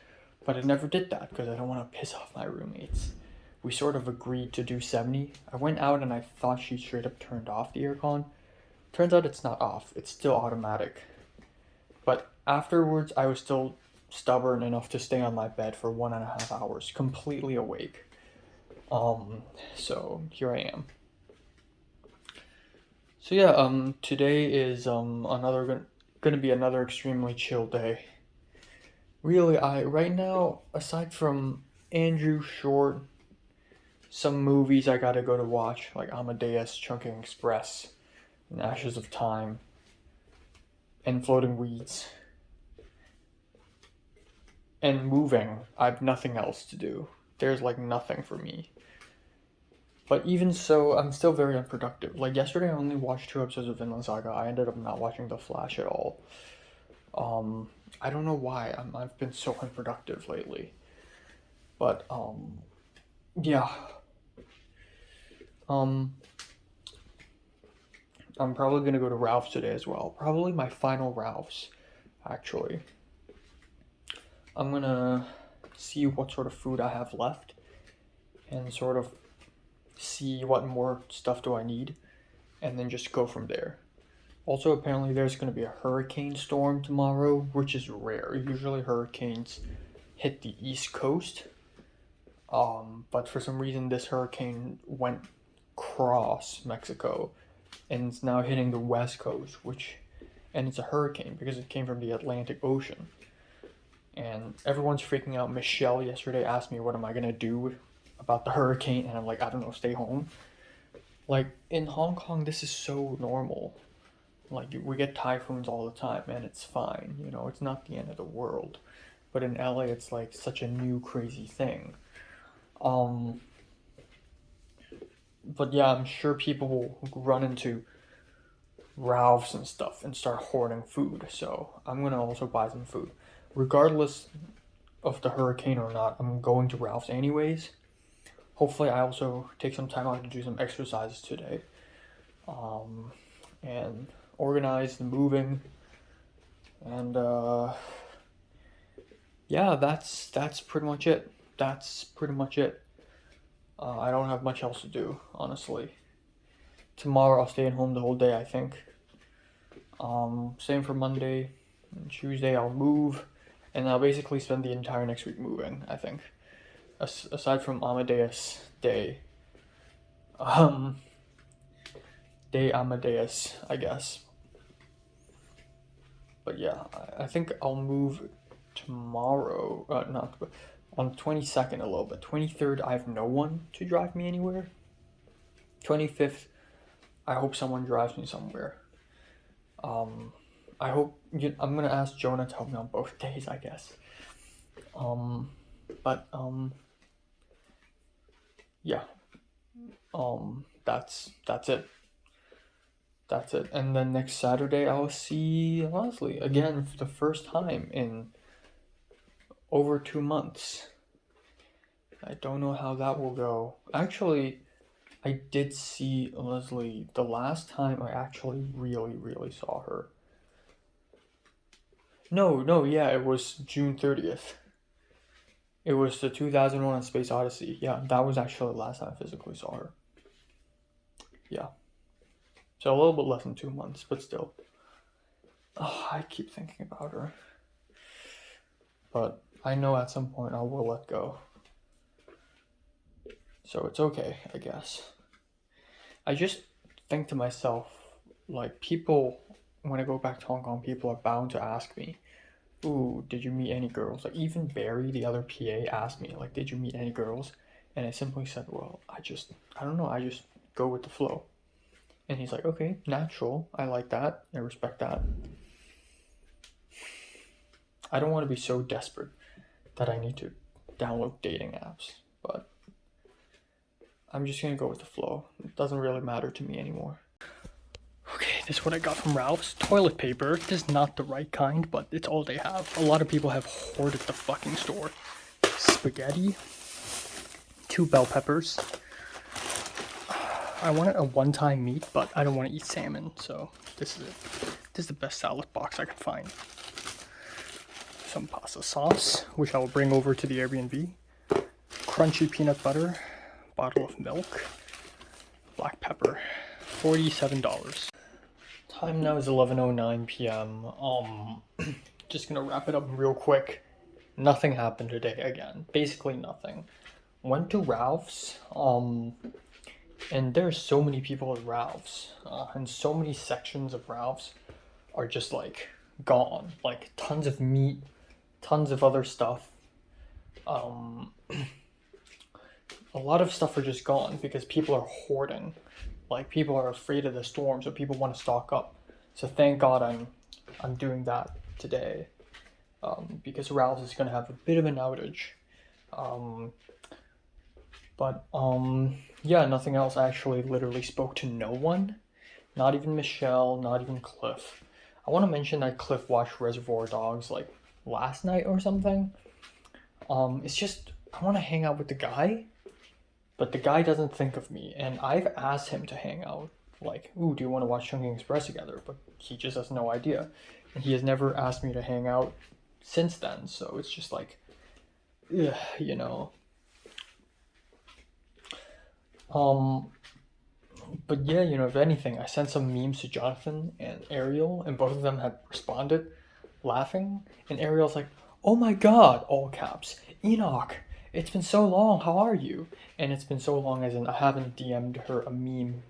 But I never did that because I don't want to piss off my roommates. We sort of agreed to do 70. I went out and I thought she straight up turned off the aircon. Turns out it's not off, it's still automatic. But afterwards, I was still stubborn enough to stay on my bed for 1.5 hours, completely awake. So here I am. So yeah, today is gonna be another extremely chill day. Really, right now, aside from Andrew Short, some movies I gotta go to watch, like Amadeus, Chungking Express, and Ashes of Time, and Floating Weeds, and moving, I've nothing else to do. There's like nothing for me. But even so, I'm still very unproductive. Like yesterday, I only watched 2 episodes of Vinland Saga. I ended up not watching The Flash at all. I don't know why. I've been so unproductive lately. But yeah. I'm probably gonna go to Ralph's today as well. Probably my final Ralph's, actually. I'm gonna see what sort of food I have left and sort of see what more stuff do I need and then just go from there. Also, apparently there's going to be a hurricane storm tomorrow, which is rare. Usually hurricanes hit the East Coast, but for some reason this hurricane went across Mexico and it's now hitting the West Coast, and it's a hurricane because it came from the Atlantic Ocean. And everyone's freaking out. Michelle yesterday asked me what am I going to do about the hurricane, and I'm like, I don't know, stay home. Like in Hong Kong, this is so normal. Like we get typhoons all the time and it's fine, you know, it's not the end of the world. But in LA, it's like such a new crazy thing. But yeah, I'm sure people will run into Ralph's and stuff and start hoarding food. So I'm gonna also buy some food, regardless of the hurricane or not. I'm going to Ralph's anyways. Hopefully I also take some time out to do some exercises today. And organize the moving. And yeah, that's pretty much it. I don't have much else to do, honestly. Tomorrow I'll stay at home the whole day, I think. Same for Monday and Tuesday I'll move. And I'll basically spend the entire next week moving, I think. Aside from Amadeus Day. Day Amadeus, I guess. But yeah, I think I'll move tomorrow. Not on the 22nd a little bit. 23rd, I have no one to drive me anywhere. 25th, I hope someone drives me somewhere. I'm gonna ask Jonah to help me on both days, I guess. Yeah. That's it. That's it. And then next Saturday I'll see Leslie again for the first time in over 2 months. I don't know how that will go. Actually, I did see Leslie the last time I actually really saw her. No, yeah, it was June 30th. It was the 2001 A Space Odyssey. Yeah, that was actually the last time I physically saw her. Yeah. So a little bit less than 2 months, but still. Oh, I keep thinking about her. But I know at some point I will let go. So it's okay, I guess. I just think to myself, like, people, when I go back to Hong Kong, people are bound to ask me, ooh, did you meet any girls? Like, even Barry, the other PA, asked me, like, did you meet any girls? And I simply said, well, I don't know, I just go with the flow. And he's like, okay, natural, I like that, I respect that. I don't want to be so desperate that I need to download dating apps, but I'm just gonna go with the flow. doesn't really matter to me anymore. Okay, this is what I got from Ralph's. Toilet paper. This is not the right kind, but it's all they have. A lot of people have hoarded the fucking store. Spaghetti. 2 bell peppers. I wanted a one-time meat, but I don't want to eat salmon, so this is it. This is the best salad box I could find. Some pasta sauce, which I will bring over to the Airbnb. Crunchy peanut butter. Bottle of milk. Black pepper. $47. Time now is 11:09 p.m. Just gonna wrap it up real quick. Nothing happened today again. Basically nothing. Went to Ralph's. And there's so many people at Ralph's. And so many sections of Ralph's are just like gone. Like tons of meat, tons of other stuff. A lot of stuff are just gone because people are hoarding. Like people are afraid of the storm, so people want to stock up. So thank God I'm doing that today, because Ralph's is gonna have a bit of an outage. Yeah, nothing else. I actually literally spoke to no one, not even Michelle, not even Cliff. I want to mention that Cliff watched Reservoir Dogs like last night or something. It's just I want to hang out with the guy. But the guy doesn't think of me, and I've asked him to hang out. Like, ooh, do you want to watch Chungking Express together? But he just has no idea. And he has never asked me to hang out since then, so it's just like, ugh, you know. But yeah, you know, if anything, I sent some memes to Jonathan and Ariel, and both of them had responded laughing. And Ariel's like, oh my god, all caps, Enoch. It's been so long, how are you? And it's been so long as in I haven't DM'd her a meme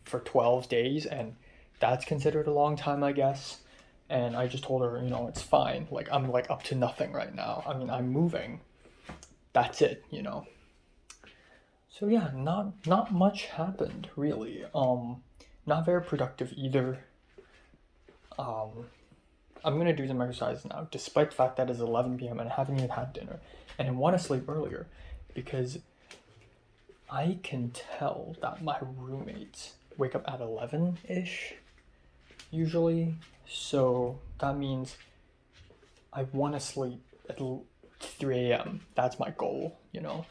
for 12 days, and that's considered a long time, I guess. And I just told her, you know, it's fine. Like, I'm like up to nothing right now. I mean, I'm moving. That's it, you know. So yeah, not much happened, really. Not very productive either. I'm gonna do some exercise now, despite the fact that it's 11 p.m. and I haven't even had dinner. And I want to sleep earlier because I can tell that my roommates wake up at 11-ish usually. So that means I want to sleep at 3 a.m. That's my goal, you know.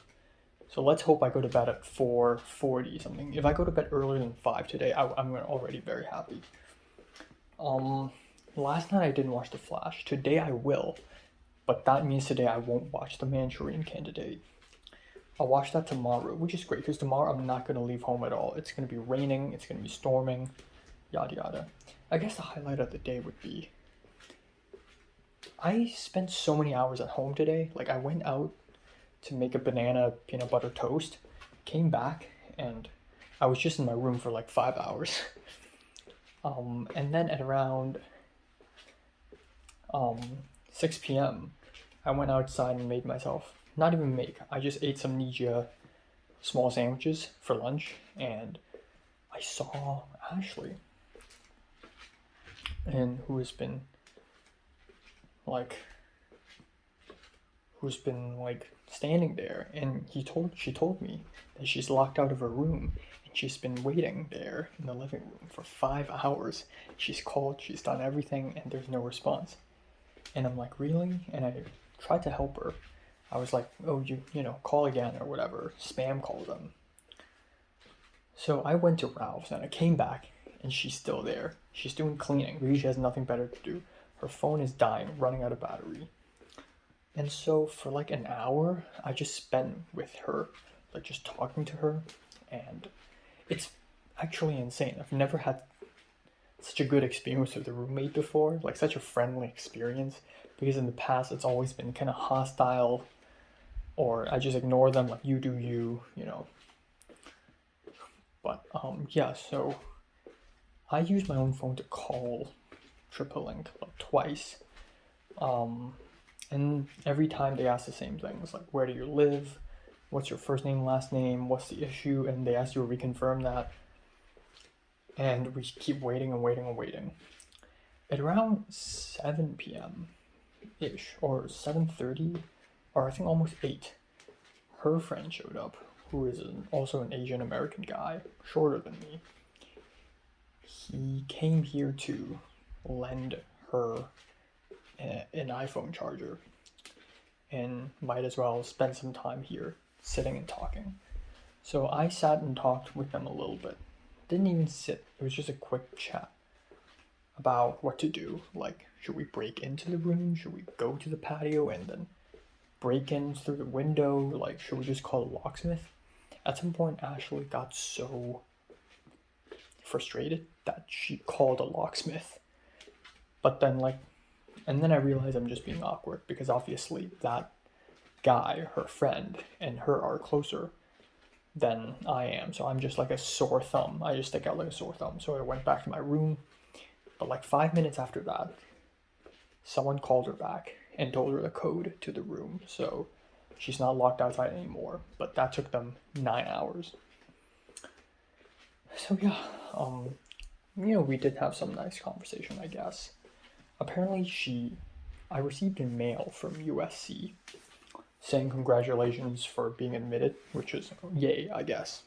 So let's hope I go to bed at 4:40 something. If I go to bed earlier than 5 today, I'm already very happy. Last night I didn't watch The Flash. Today I will. But that means today I won't watch The Manchurian Candidate. I'll watch that tomorrow, which is great because tomorrow I'm not going to leave home at all. It's going to be raining, it's going to be storming, yada yada. I guess the highlight of the day would be I spent so many hours at home today. Like I went out to make a banana peanut butter toast, came back, and I was just in my room for like 5 hours. And then at around 6 p.m. I went outside and made myself, not even make, I just ate some Nijia small sandwiches for lunch, and I saw Ashley, and who's been like standing there, and she told me that she's locked out of her room and she's been waiting there in the living room for 5 hours. She's called, she's done everything, and there's no response. And I'm like, really? And I tried to help her. I was like, oh, you know, call again or whatever. Spam call them. So I went to Ralph's and I came back and she's still there. She's doing cleaning because she has nothing better to do. Her phone is dying, running out of battery. And so for like an hour, I just spent with her, like just talking to her. And it's actually insane. I've never had such a good experience with a roommate before, like such a friendly experience, because in the past it's always been kind of hostile, or I just ignore them, like you do you, you know. But yeah, so I use my own phone to call TripleLink like twice, and every time they ask the same things, like where do you live, what's your first name, last name, what's the issue, and they ask you to reconfirm that. And we keep waiting and waiting and waiting. At around 7 p.m.-ish, or 7:30, or I think almost 8, her friend showed up, who is also an Asian American guy, shorter than me, he came here to lend her an iPhone charger and might as well spend some time here sitting and talking. So I sat and talked with them a little bit. Didn't even sit, it was just a quick chat about what to do. Like, should we break into the room? Should we go to the patio and then break in through the window? Like, should we just call a locksmith? At some point, Ashley got so frustrated that she called a locksmith. But then, and then I realized I'm just being awkward because obviously that guy, her friend, and her are closer than I am. So I'm just like a sore thumb. I just stick out like a sore thumb. So I went back to my room. But like 5 minutes after that, someone called her back and told her the code to the room. So she's not locked outside anymore. But that took them 9 hours. So yeah, we did have some nice conversation, I guess. Apparently I received a mail from USC saying congratulations for being admitted, which is yay, I guess.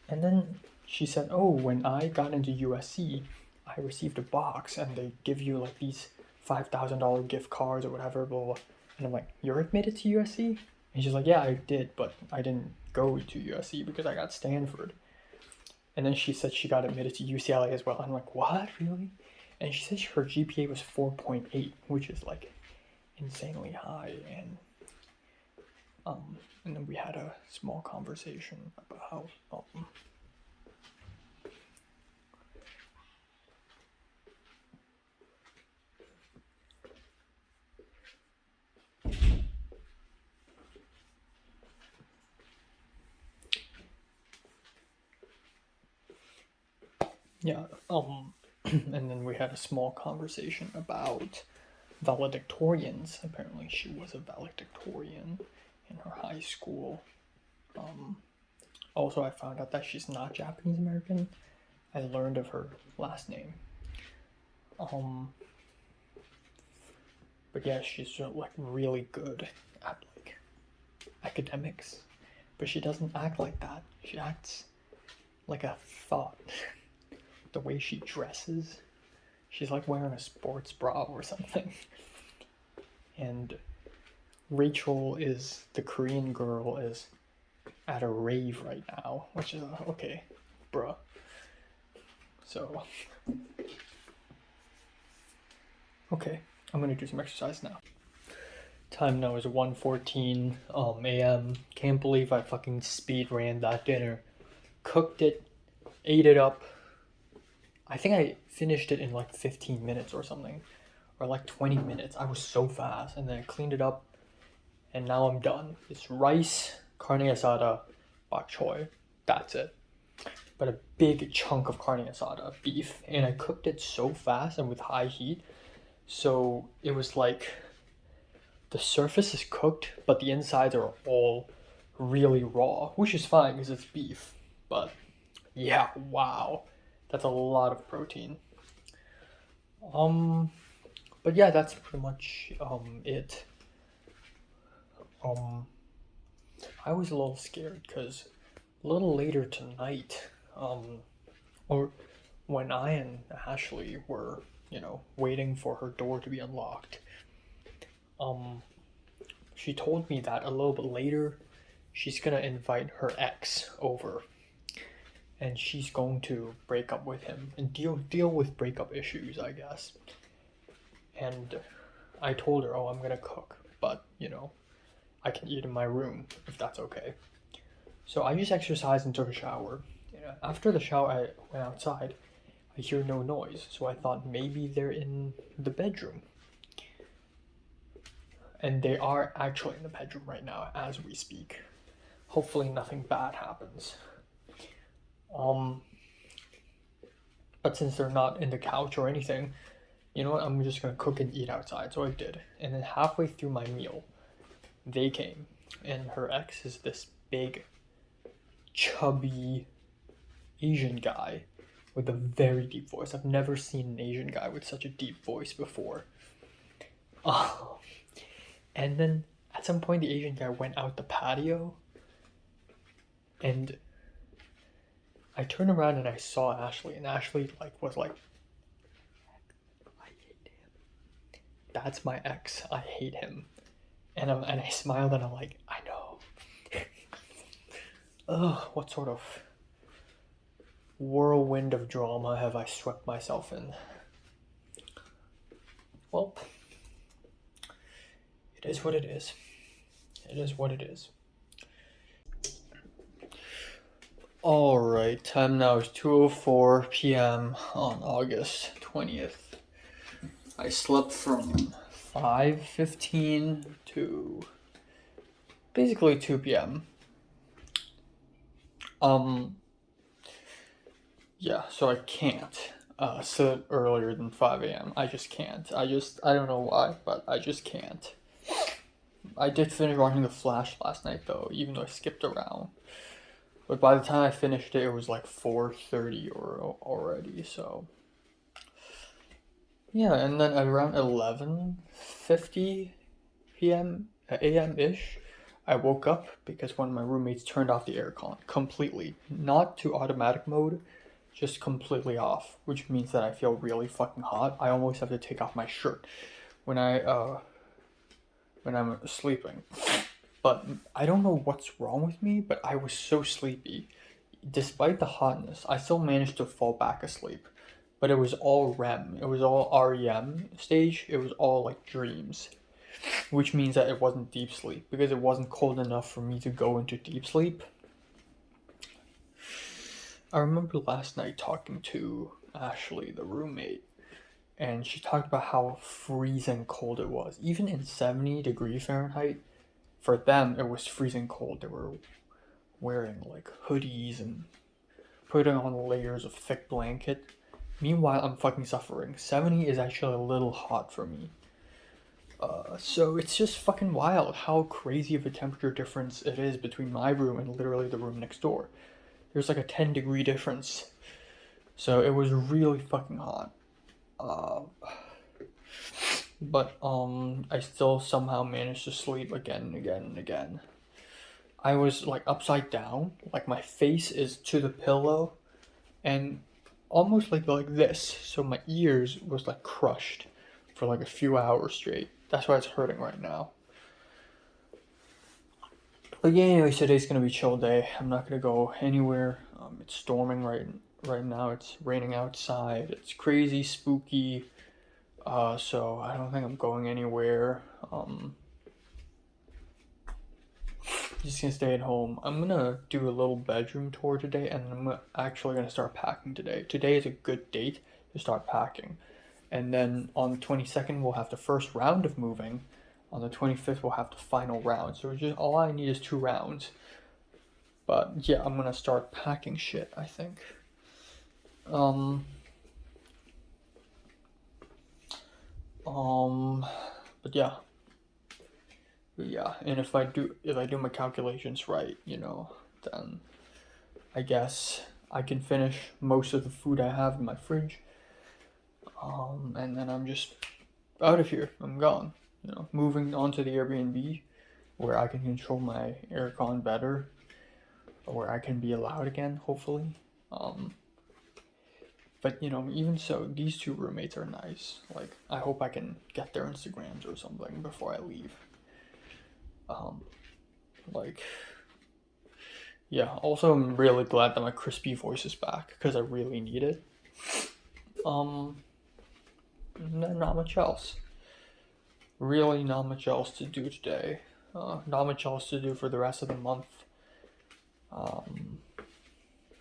And then she said, oh, when I got into USC, I received a box and they give you like these $5,000 gift cards or whatever, blah, blah. And I'm like, you're admitted to USC? And she's like, yeah, I did, but I didn't go to USC because I got Stanford. And then she said she got admitted to UCLA as well. I'm like, what, really? And she said her GPA was 4.8, which is like insanely high. And then we had a small conversation about and then we had a small conversation about valedictorians. Apparently she was a valedictorian in her high school. Also, I found out that she's not Japanese American. I learned of her last name. But yeah, she's like really good at like academics. But she doesn't act like that. She acts like a thought. The way she dresses, she's like wearing a sports bra or something. And Rachel is the Korean girl is at a rave right now, which is okay, bruh. So okay, I'm gonna do some exercise now. Time now is 1:14 a.m. Can't believe I fucking speed ran that dinner. Cooked it, ate it up. I think I finished it in like 15 minutes or something, or like 20 minutes. I was so fast, and then I cleaned it up, and now I'm done. It's rice, carne asada, bok choy. That's it. But a big chunk of carne asada, beef, and I cooked it so fast and with high heat, so it was like the surface is cooked, but the insides are all really raw, which is fine because it's beef. But yeah, wow. That's a lot of protein. But yeah, that's pretty much it. I was a little scared because a little later tonight, or when I and Ashley were, waiting for her door to be unlocked, she told me that a little bit later she's gonna invite her ex over. And she's going to break up with him and deal with breakup issues, I guess. And I told her, I'm gonna cook, but I can eat in my room if that's okay. So I just exercised and took a shower. After the shower, I went outside. I hear no noise, so I thought maybe they're in the bedroom. And they are actually in the bedroom right now as we speak. Hopefully nothing bad happens. But since they're not in the couch or anything, you know what, I'm just gonna cook and eat outside. So I did. And then halfway through my meal, they came. And her ex is this big, chubby Asian guy with a very deep voice. I've never seen an Asian guy with such a deep voice before. And then at some point, the Asian guy went out the patio. And I turned around and I saw Ashley, and Ashley was like, I hate him. That's my ex. I hate him. And I smiled and I'm like, I know. Ugh, what sort of whirlwind of drama have I swept myself in? Well, it is what it is. It is what it is. Alright, time now is 2:04 p.m. on August 20th. I slept from 5:15 to basically 2 p.m. Yeah, so I can't sit earlier than 5 a.m. I just can't. I don't know why, but I just can't. I did finish watching The Flash last night though, even though I skipped around. But by the time I finished it, it was like 4:30 or already, so. Yeah, and then around 11:50 p.m. a.m.-ish, I woke up because one of my roommates turned off the aircon completely. Not to automatic mode, just completely off, which means that I feel really fucking hot. I almost have to take off my shirt when I'm sleeping. But I don't know what's wrong with me, but I was so sleepy. Despite the hotness, I still managed to fall back asleep. But it was all REM. It was all REM stage. It was all like dreams. Which means that it wasn't deep sleep, because it wasn't cold enough for me to go into deep sleep. I remember last night talking to Ashley, the roommate, and she talked about how freezing cold it was. Even in 70-degree Fahrenheit, for them it was freezing cold. They were wearing like hoodies and putting on layers of thick blanket. Meanwhile, I'm fucking suffering. 70 is actually a little hot for me. So it's just fucking wild how crazy of a temperature difference it is between my room and literally the room next door. There's like a 10-degree difference. So it was really fucking hot. But I still somehow managed to sleep again and again and again. I was like upside down, like my face is to the pillow, and almost like this. So my ears was like crushed for like a few hours straight. That's why it's hurting right now. But yeah, anyways, today's gonna be a chill day. I'm not gonna go anywhere. It's storming right now. It's raining outside. It's crazy, spooky. So I don't think I'm going anywhere. Just gonna stay at home. I'm gonna do a little bedroom tour today, and I'm actually gonna start packing today. Today is a good date to start packing. And then on the 22nd, we'll have the first round of moving. On the 25th, we'll have the final round. So just all I need is 2 rounds. But yeah, I'm gonna start packing shit, I think. But yeah. And if I do my calculations right, then I guess I can finish most of the food I have in my fridge. And then I'm just out of here. I'm gone. Moving on to the Airbnb, where I can control my aircon better, where I can be allowed again, hopefully. But even so, these 2 roommates are nice. Like, I hope I can get their Instagrams or something before I leave. Also I'm really glad that my crispy voice is back, because I really need it. Not much else. Really not much else to do today. Not much else to do for the rest of the month.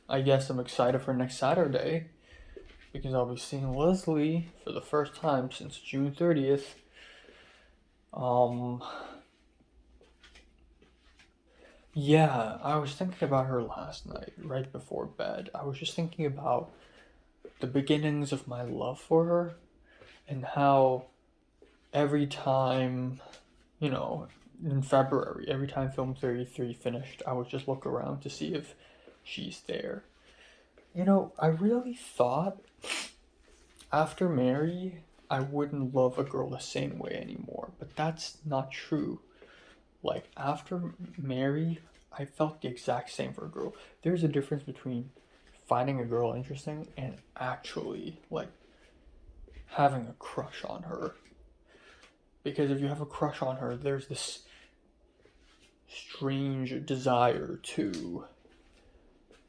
I guess I'm excited for next Saturday, because I'll be seeing Leslie for the first time since June 30th. Yeah, I was thinking about her last night, right before bed. I was just thinking about the beginnings of my love for her, and how every time, in February, every time Film 33 finished, I would just look around to see if she's there. I really thought after Mary, I wouldn't love a girl the same way anymore, but that's not true. Like, after Mary, I felt the exact same for a girl. There's a difference between finding a girl interesting and actually like having a crush on her. Because if you have a crush on her, there's this strange desire to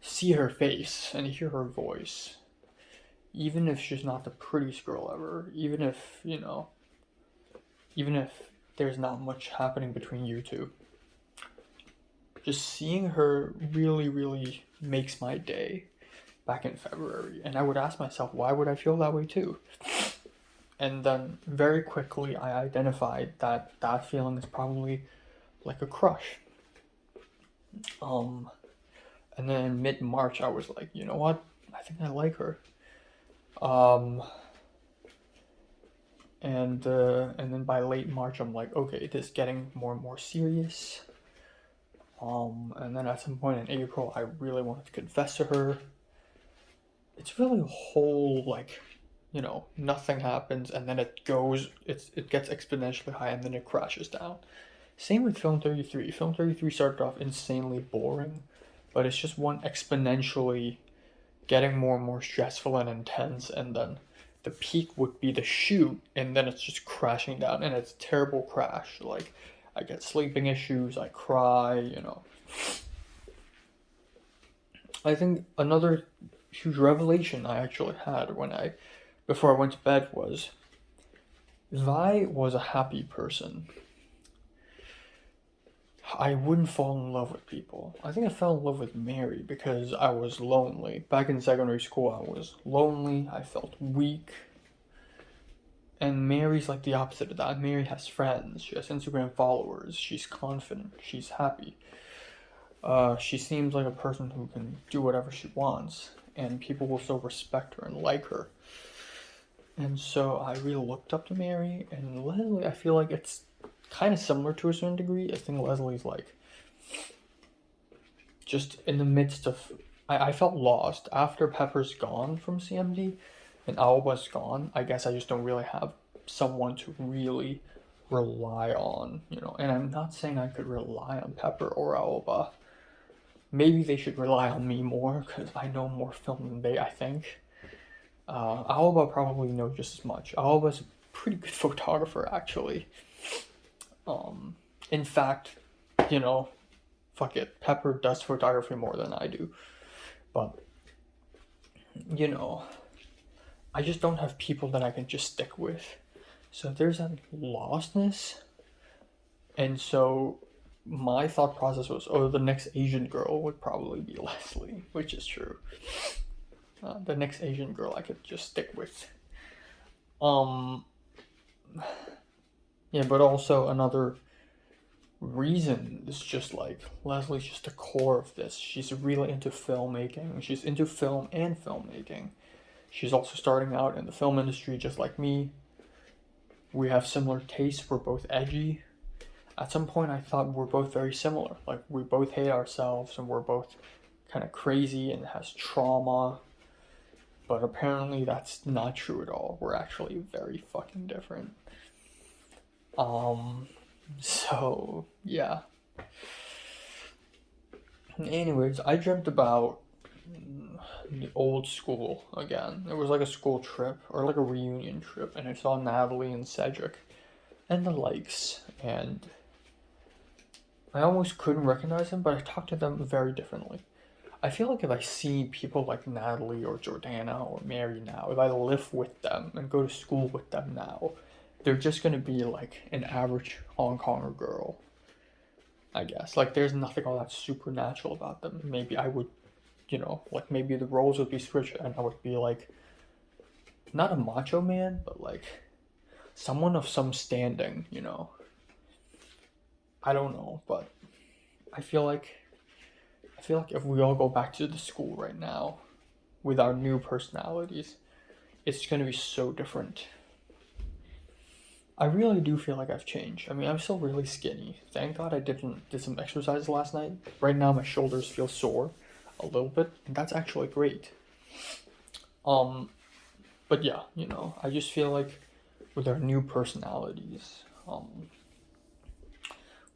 see her face and hear her voice. Even if she's not the prettiest girl ever, even if, even if there's not much happening between you two. Just seeing her really, really makes my day back in February. And I would ask myself, why would I feel that way too? And then very quickly I identified that that feeling is probably like a crush. And then in mid-March I was like, you know what? I think I like her. And then by late March I'm like, okay, this is getting more and more serious. And then at some point in April I really wanted to confess to her. It's really a whole like, nothing happens and then it gets exponentially high and then it crashes down. Same with Film 33. Film 33 started off insanely boring, but it's just one exponentially getting more and more stressful and intense, and then the peak would be the shoot, and then it's just crashing down, and it's a terrible crash. Like, I get sleeping issues, I cry, I think another huge revelation I actually had before I went to bed was, if I was a happy person, I wouldn't fall in love with people. I think I fell in love with Mary because I was lonely. Back in secondary school, I was lonely, I felt weak. And Mary's like the opposite of that. Mary has friends, she has Instagram followers, she's confident, she's happy. She seems like a person who can do whatever she wants, and people will still respect her and like her. And so I really looked up to Mary, and Leslie, I feel like it's kind of similar to a certain degree. I think Leslie's like just in the midst of, I felt lost after Pepper's gone from CMD and Alba's gone. I guess I just don't really have someone to really rely on, and I'm not saying I could rely on Pepper or Alba. Maybe they should rely on me more because I know more film than they, I think. Alba probably knows just as much. Alba's a pretty good photographer, actually. In fact, fuck it, Pepper does photography more than I do, but I just don't have people that I can just stick with, so there's that lostness. And so my thought process was, the next Asian girl would probably be Leslie, which is true. The next Asian girl I could just stick with. Yeah, but also another reason is just like, Leslie's just the core of this. She's really into filmmaking. She's into film and filmmaking. She's also starting out in the film industry just like me. We have similar tastes. We're both edgy. At some point I thought we're both very similar. Like, we both hate ourselves and we're both kind of crazy and has trauma. But apparently that's not true at all. We're actually very fucking different. So, yeah. Anyways, I dreamt about the old school again. It was like a school trip, or like a reunion trip, and I saw Natalie and Cedric and the likes, and I almost couldn't recognize them, but I talked to them very differently. I feel like if I see people like Natalie or Jordana or Mary now, if I live with them and go to school with them now, they're just gonna be like an average Hong Konger girl, I guess. Like, there's nothing all that supernatural about them. Maybe I would, like, maybe the roles would be switched and I would be like, not a macho man, but like someone of some standing, I don't know, but I feel like if we all go back to the school right now with our new personalities, it's gonna be so different. I really do feel like I've changed. I mean, I'm still really skinny. Thank God I did some exercise last night. Right now my shoulders feel sore a little bit, and that's actually great. But yeah, I just feel like with our new personalities,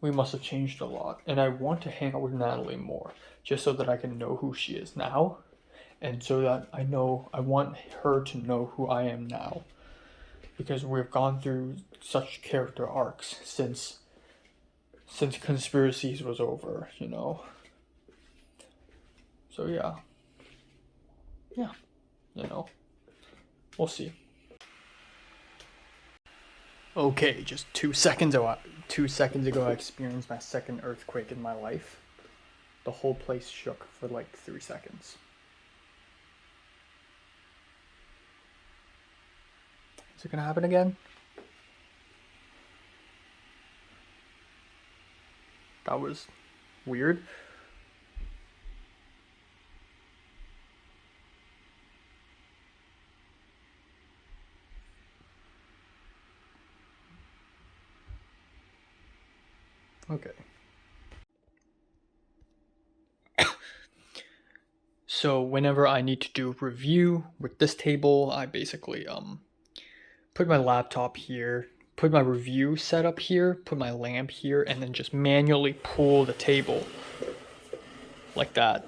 we must have changed a lot. And I want to hang out with Natalie more, just so that I can know who she is now, and so that I want her to know who I am now. Because we've gone through such character arcs since Conspiracies was over, you know. So yeah, you know, we'll see. Okay, just 2 seconds ago, I experienced my second earthquake in my life. The whole place shook for like 3 seconds. Is it gonna happen again? That was weird. Okay. So whenever I need to do review with this table, I basically put my laptop here, put my review setup here, put my lamp here, and then just manually pull the table like that.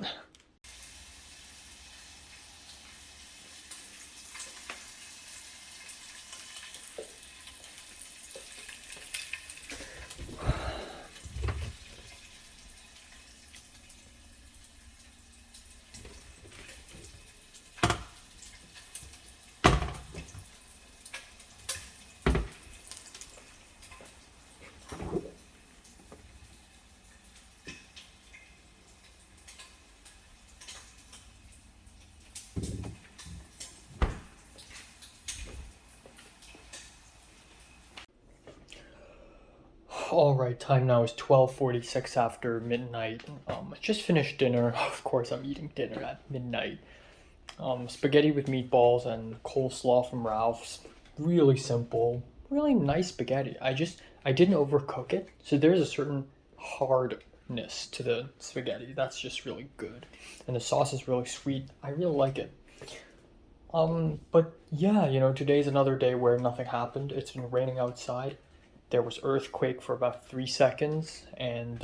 Alright, time now is 12:46 after midnight. I just finished dinner. Of course, I'm eating dinner at midnight. Spaghetti with meatballs and coleslaw from Ralph's. Really simple, really nice spaghetti. I didn't overcook it, so there's a certain hardness to the spaghetti that's just really good. And the sauce is really sweet. I really like it. But yeah, you know, today's another day where nothing happened. It's been raining outside. There was earthquake for about 3 seconds, and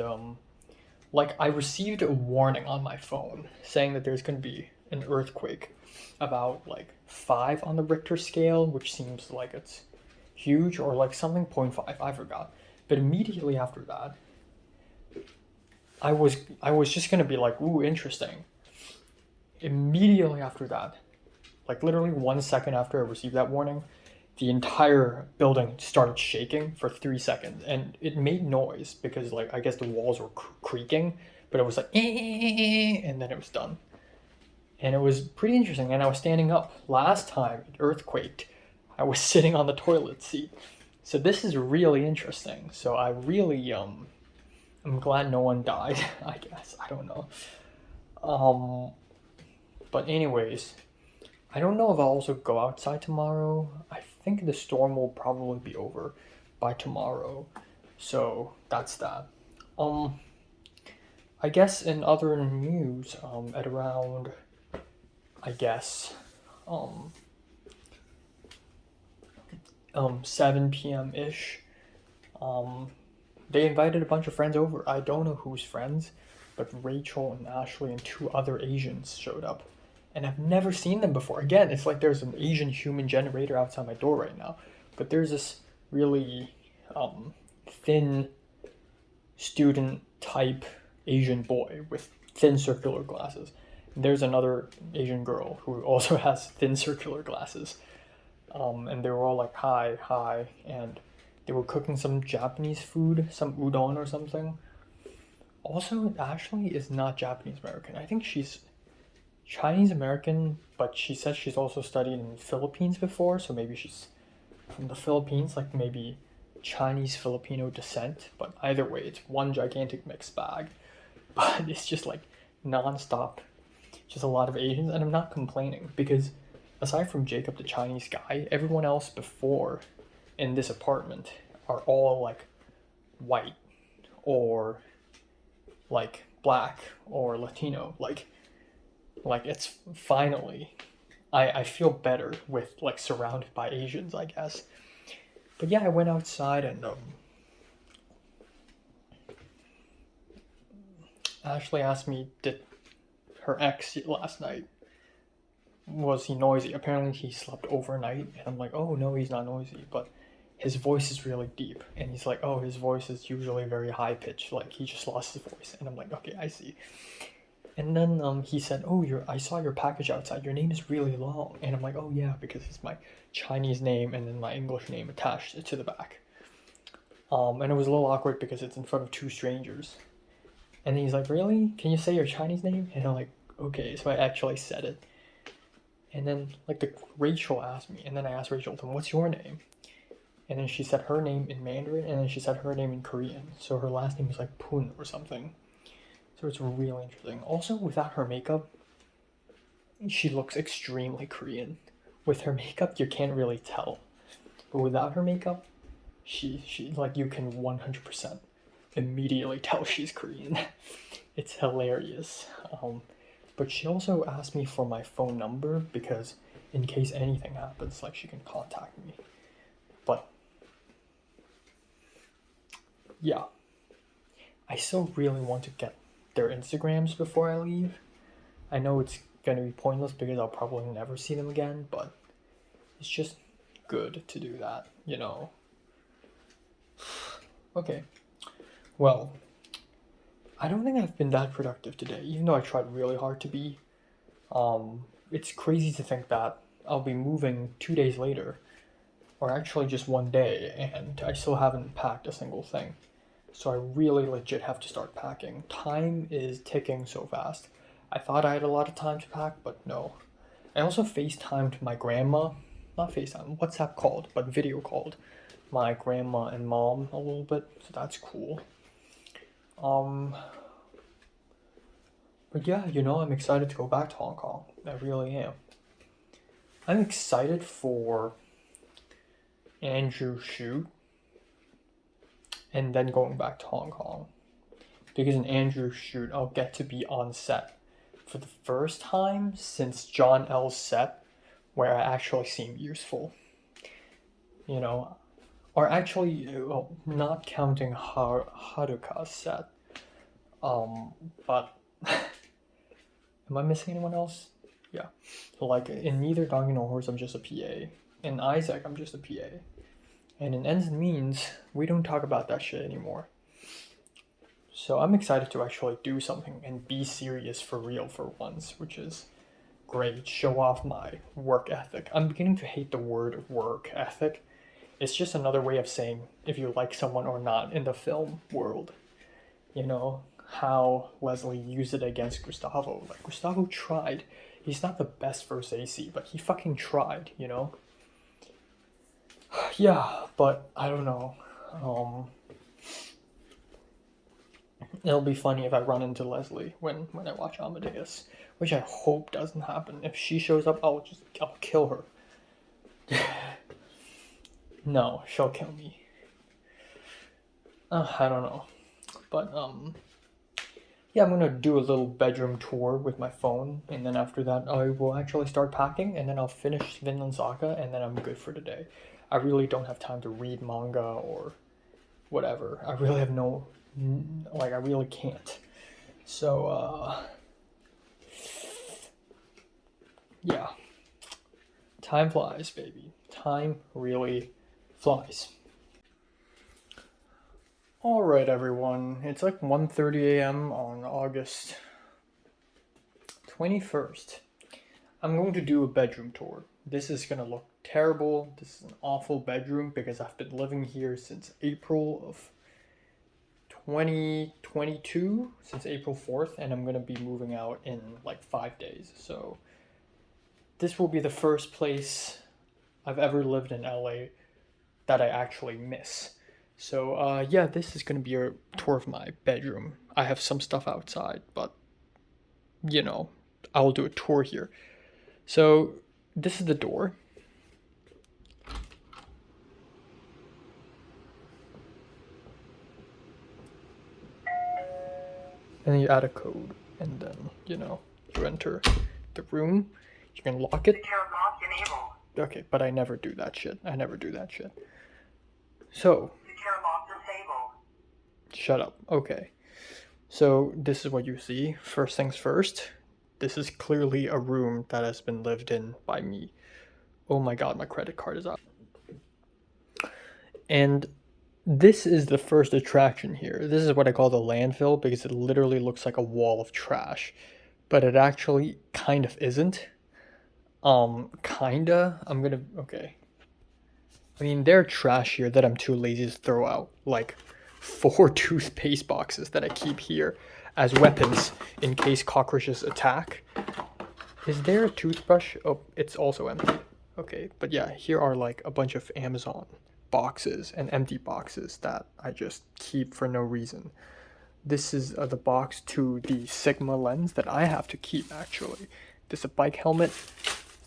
like I received a warning on my phone saying that there's going to be an earthquake about like 5 on the Richter scale, which seems like it's huge, or like something 0.5, I forgot. But immediately after that, I was just going to be like, ooh, interesting. Immediately after that, like literally 1 second after I received that warning, the entire building started shaking for 3 seconds, and it made noise because like I guess the walls were creaking, but it was like and then it was done. And it was pretty interesting, and I was standing up. Last time it earthquaked, I was sitting on the toilet seat. So this is really interesting. So I really I'm glad no one died, I guess. I don't know. But anyways, I don't know if I'll also go outside tomorrow. I think the storm will probably be over by tomorrow. So that's that. I guess in other news, at around, I guess, 7 p.m. ish, they invited a bunch of friends over. I don't know whose friends, but Rachel and Ashley and 2 other Asians showed up. And I've never seen them before. Again, it's like there's an Asian human generator outside my door right now. But there's this really thin student type Asian boy with thin circular glasses. And there's another Asian girl who also has thin circular glasses. And they were all like, hi, hi. And they were cooking some Japanese food, some udon or something. Also, Ashley is not Japanese American. I think she's Chinese American, but she said she's also studied in the Philippines before, so maybe she's from the Philippines, like maybe Chinese Filipino descent. But either way, it's one gigantic mixed bag. But it's just like non-stop, just a lot of Asians, and I'm not complaining because aside from Jacob, the Chinese guy, everyone else before in this apartment are all like white or like black or Latino, like it's finally, I feel better with like surrounded by Asians, I guess. But yeah, I went outside and Ashley asked me, did her ex last night, was he noisy? Apparently he slept overnight, and I'm like, oh no, he's not noisy, but his voice is really deep, and he's like, oh, his voice is usually very high pitched, like he just lost his voice, and I'm like, okay, I see. And then he said, oh, I saw your package outside, your name is really long, and I'm like, oh yeah, because it's my Chinese name and then my English name attached to the back. And it was a little awkward because it's in front of two strangers. And he's like, really? Can you say your Chinese name? And I'm like, okay, so I actually said it. And then Rachel asked me, and then I asked Rachel, then what's your name? And then she said her name in Mandarin, and then she said her name in Korean. So her last name is like Poon or something. So it's really interesting. Also, without her makeup, she looks extremely Korean. With her makeup, you can't really tell. But without her makeup, she like, you can 100% immediately tell she's Korean. It's hilarious. But she also asked me for my phone number because in case anything happens, like, she can contact me. But yeah, I still really want to get their Instagrams before I leave. I know it's gonna be pointless because I'll probably never see them again, but it's just good to do that, you know. Okay, well, I don't think I've been that productive today, even though I tried really hard to be. It's crazy to think that I'll be moving 2 days later, or actually just 1 day, and I still haven't packed a single thing. So I really legit have to start packing. Time is ticking so fast. I thought I had a lot of time to pack, but no. I also FaceTimed my grandma, not FaceTime, WhatsApp called, but video called my grandma and mom a little bit, so that's cool. But yeah, you know, I'm excited to go back to Hong Kong. I really am. I'm excited for Andrew's shoot and then going back to Hong Kong. Because in Andrew's shoot, I'll get to be on set for the first time since John L's set where I actually seem useful. You know, or actually, well, not counting Haruka's set. But am I missing anyone else? Yeah. So like in neither Donkey Nor Horse, I'm just a PA. In Isaac, I'm just a PA. And in Ends and Means, we don't talk about that shit anymore. So I'm excited to actually do something and be serious for real for once, which is great. Show off my work ethic. I'm beginning to hate the word work ethic. It's just another way of saying if you like someone or not in the film world. You know, how Leslie used it against Gustavo. Like, Gustavo tried. He's not the best first AC, but he fucking tried, you know? Yeah, but I don't know. It'll be funny if I run into Leslie when I watch Amadeus, which I hope doesn't happen. If she shows up, I'll kill her. No, she'll kill me. I don't know. But, yeah, I'm gonna do a little bedroom tour with my phone, and then after that, I will actually start packing, and then I'll finish Vinland Saga, and then I'm good for today. I really don't have time to read manga or whatever. I really have I really can't. So, yeah. Time flies, baby. Time really flies. Alright everyone, it's like 1:30 a.m. on August 21st. I'm going to do a bedroom tour. This is gonna look terrible. This is an awful bedroom because I've been living here since April of 2022, since April 4th, and I'm gonna be moving out in like 5 days. So this will be the first place I've ever lived in LA that I actually miss. So, yeah, this is going to be a tour of my bedroom. I have some stuff outside, but, you know, I will do a tour here. So, this is the door. And then you add a code, and then, you know, you enter the room. You can lock it. Okay, but I never do that shit. So, shut up. Okay. So this is what you see. First things first, this is clearly a room that has been lived in by me. Oh my god, my credit card is out. And this is the first attraction here. This is what I call the landfill because it literally looks like a wall of trash. But it actually kind of isn't. Kinda. Okay. I mean, there are trash here that I'm too lazy to throw out. Like 4 toothpaste boxes that I keep here as weapons in case cockroaches attack. Is there a toothbrush? Oh, it's also empty. Okay, but yeah, here are like a bunch of Amazon boxes and empty boxes that I just keep for no reason. This is the box to the Sigma lens that I have to keep actually. This is a bike helmet.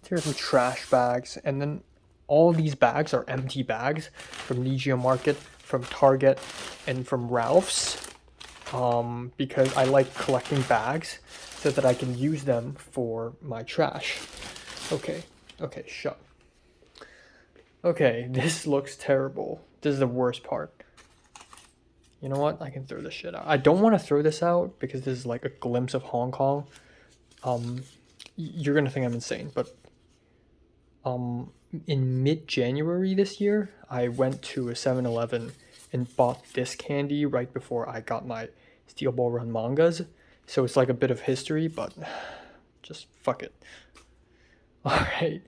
Here's some trash bags, and then all these bags are empty bags from Nijia Market, from Target, and from Ralph's. Because I like collecting bags so that I can use them for my trash. Okay, shut. Okay, this looks terrible. This is the worst part. You know what? I can throw this shit out. I don't want to throw this out because this is like a glimpse of Hong Kong. You're gonna think I'm insane, but in mid-January this year, I went to a 7-Eleven and bought this candy right before I got my Steel Ball Run mangas. So it's like a bit of history, but just fuck it. Alright.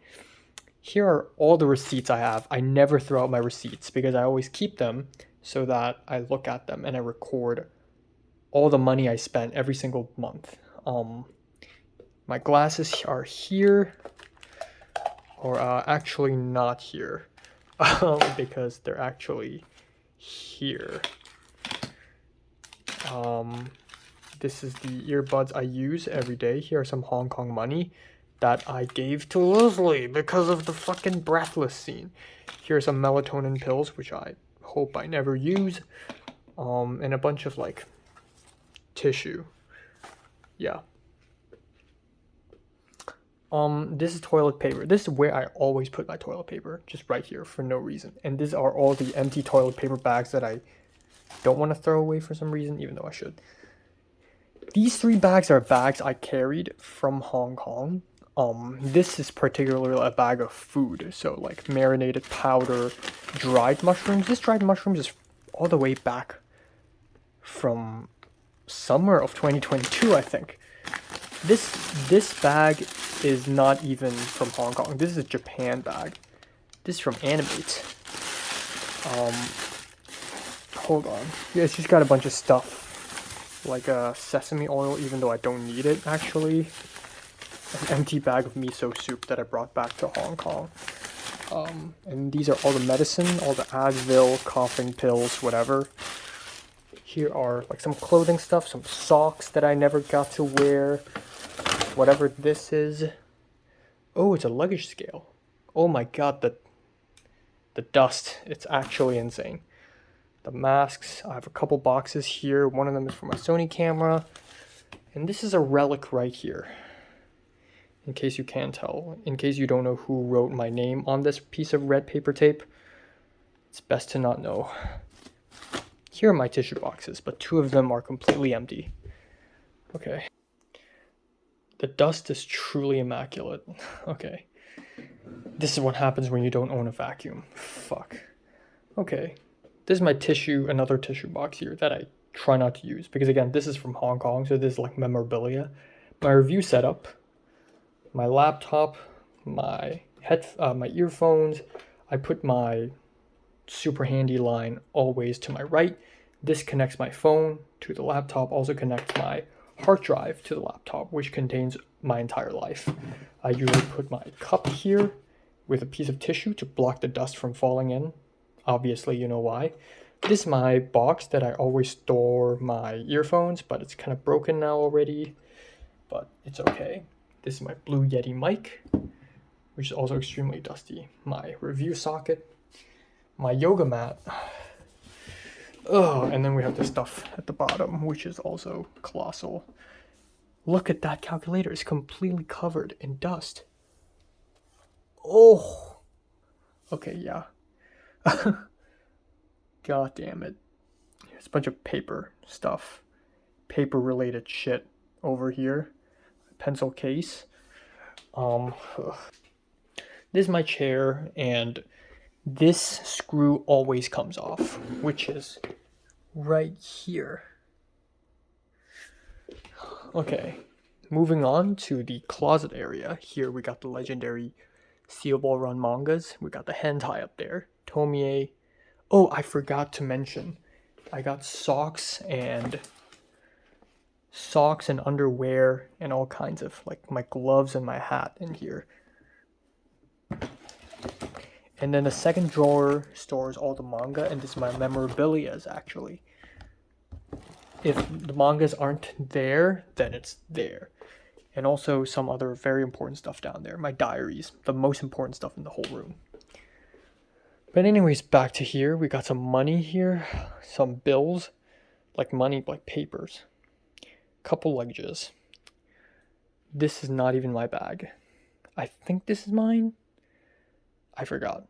Here are all the receipts I have. I never throw out my receipts because I always keep them so that I look at them and I record all the money I spent every single month. My glasses are here, or actually not here, because they're actually here. This is the earbuds I use every day. Here are some Hong Kong money that I gave to Leslie because of the fucking Breathless scene. Here are some melatonin pills, which I hope I never use, and a bunch of like tissue. Yeah. This is toilet paper. This is where I always put my toilet paper, just right here for no reason. And these are all the empty toilet paper bags that I don't want to throw away for some reason, even though I should. These 3 bags are bags I carried from Hong Kong. This is particularly a bag of food, so like marinated powder, dried mushrooms. This dried mushrooms is all the way back from summer of 2022, I think. This bag is not even from Hong Kong. This is a Japan bag. This is from Animate. Hold on. Yeah, it's just got a bunch of stuff. Like sesame oil, even though I don't need it, actually. An empty bag of miso soup that I brought back to Hong Kong. And these are all the medicine, all the Advil, coughing pills, whatever. Here are like some clothing stuff, some socks that I never got to wear. Whatever this is. Oh, it's a luggage scale. Oh my god, the dust. It's actually insane. The masks. I have a couple boxes here. One of them is for my Sony camera. And this is a relic right here. In case you can't tell. In case you don't know who wrote my name on this piece of red paper tape. It's best to not know. Here are my tissue boxes, but 2 of them are completely empty. Okay. The dust is truly immaculate. Okay. This is what happens when you don't own a vacuum. Fuck. Okay. This is my tissue, another tissue box here that I try not to use. Because again, this is from Hong Kong, so this is like memorabilia. My review setup. My laptop. My earphones. I put my super handy line always to my right. This connects my phone to the laptop, also connects my hard drive to the laptop, which contains my entire life. I usually put my cup here with a piece of tissue to block the dust from falling in. Obviously, you know why. This is my box that I always store my earphones, but it's kind of broken now already, but it's okay. This is my Blue Yeti mic, which is also extremely dusty. My review socket, my yoga mat. Oh, and then we have the stuff at the bottom, which is also colossal. Look at that calculator. It's completely covered in dust. Oh. Okay, yeah. God damn it. It's a bunch of paper stuff. paper related shit over here. Pencil case. This is my chair, and this screw always comes off, which is right here. Okay, moving on to the closet area. Here we got the legendary Steel Ball Run mangas. We got the hentai up there. Tomie. Oh, I forgot to mention, I got socks and underwear and all kinds of, like, my gloves and my hat in here. And then the second drawer stores all the manga, and this is my memorabilias, actually. If the mangas aren't there, then it's there. And also some other very important stuff down there. My diaries, the most important stuff in the whole room. But anyways, back to here. We got some money here, some bills, like money, like papers. Couple luggages. This is not even my bag. I think this is mine. I forgot.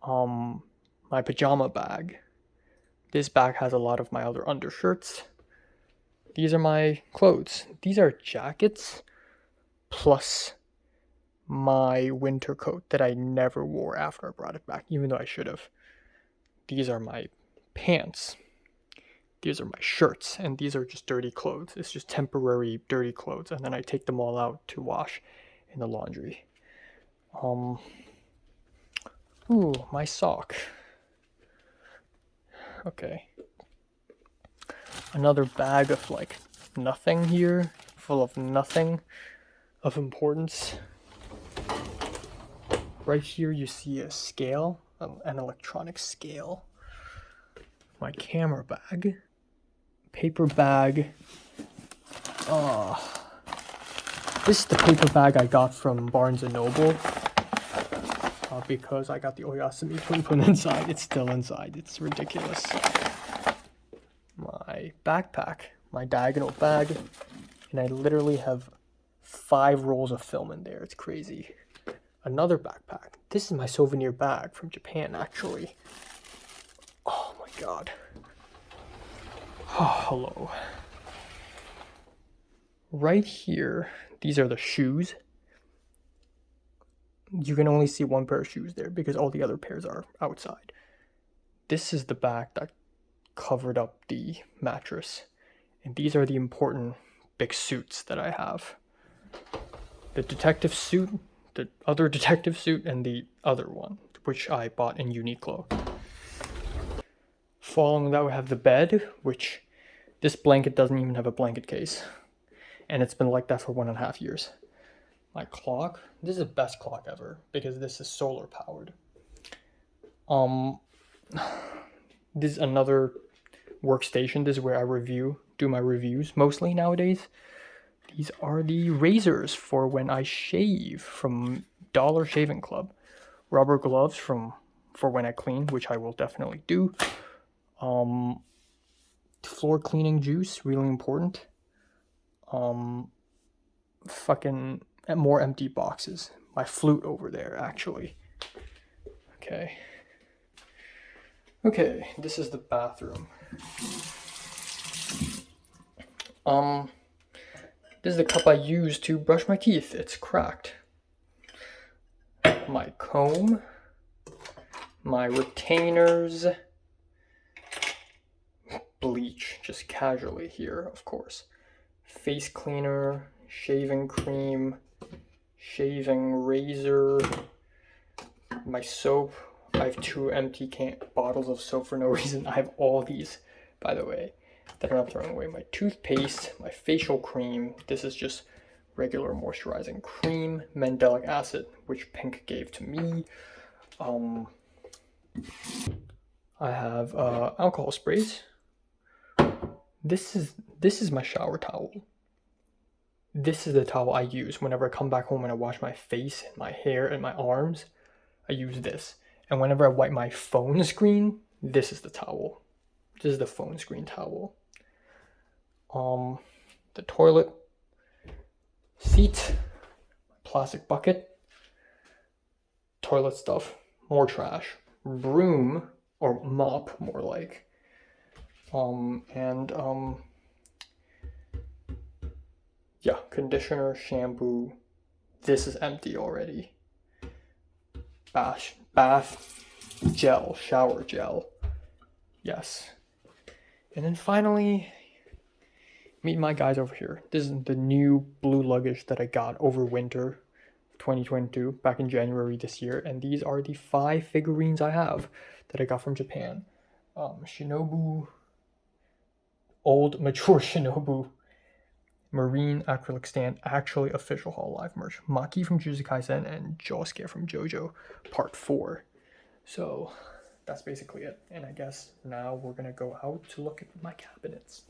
My pajama bag. This bag has a lot of my other undershirts. These are my clothes. These are jackets plus my winter coat that I never wore after I brought it back, even though I should have. These are my pants. These are my shirts, and these are just dirty clothes. It's just temporary dirty clothes, and then I take them all out to wash in the laundry. Ooh, my sock. Okay. Another bag of, like, nothing here, full of nothing of importance. Right here you see a scale, an electronic scale. My camera bag. Paper bag. This is the paper bag I got from Barnes & Noble. Because I got the Oyasumi Pun inside. It's still inside. It's ridiculous. My backpack. My diagonal bag. And I literally have 5 rolls of film in there. It's crazy. Another backpack. This is my souvenir bag from Japan, actually. Oh my god. Oh, hello. Right here, these are the shoes. You can only see one pair of shoes there because all the other pairs are outside. This is the bag that covered up the mattress. And these are the important big suits that I have. The detective suit, the other detective suit, and the other one, which I bought in Uniqlo. Following that, we have the bed, which this blanket doesn't even have a blanket case. And it's been like that for 1.5 years. My clock. This is the best clock ever because this is solar powered. This is another workstation. This is where I do my reviews mostly nowadays. These are the razors for when I shave from Dollar Shaving Club. Rubber gloves for when I clean, which I will definitely do. Floor cleaning juice, really important. Fucking more empty boxes. My flute over there, actually. Okay. Okay, this is the bathroom. This is the cup I use to brush my teeth. It's cracked. My comb. My retainers. Bleach, just casually here, of course. Face cleaner, shaving cream, shaving razor, my soap. I have 2 empty bottles of soap for no reason. I have all these, by the way, that I'm not throwing away. My toothpaste, my facial cream. This is just regular moisturizing cream, mandelic acid, which Pink gave to me. I have alcohol sprays. This is my shower towel. This is the towel I use whenever I come back home and I wash my face and my hair and my arms. I use this. And whenever I wipe my phone screen, this is the towel. This is the phone screen towel. The toilet seat, plastic bucket, toilet stuff, more trash, broom or mop, more like. Yeah, conditioner, shampoo. This is empty already. Bath gel, shower gel. Yes. And then finally, meet my guys over here. This is the new blue luggage that I got over winter 2022, back in January this year. And these are the 5 figurines I have that I got from Japan. Shinobu, old mature Shinobu, marine acrylic stand, actually official Hololive merch. Maki from Jujutsu Kaisen and Josuke from JoJo Part 4. So that's basically it. And I guess now we're gonna go out to look at my cabinets.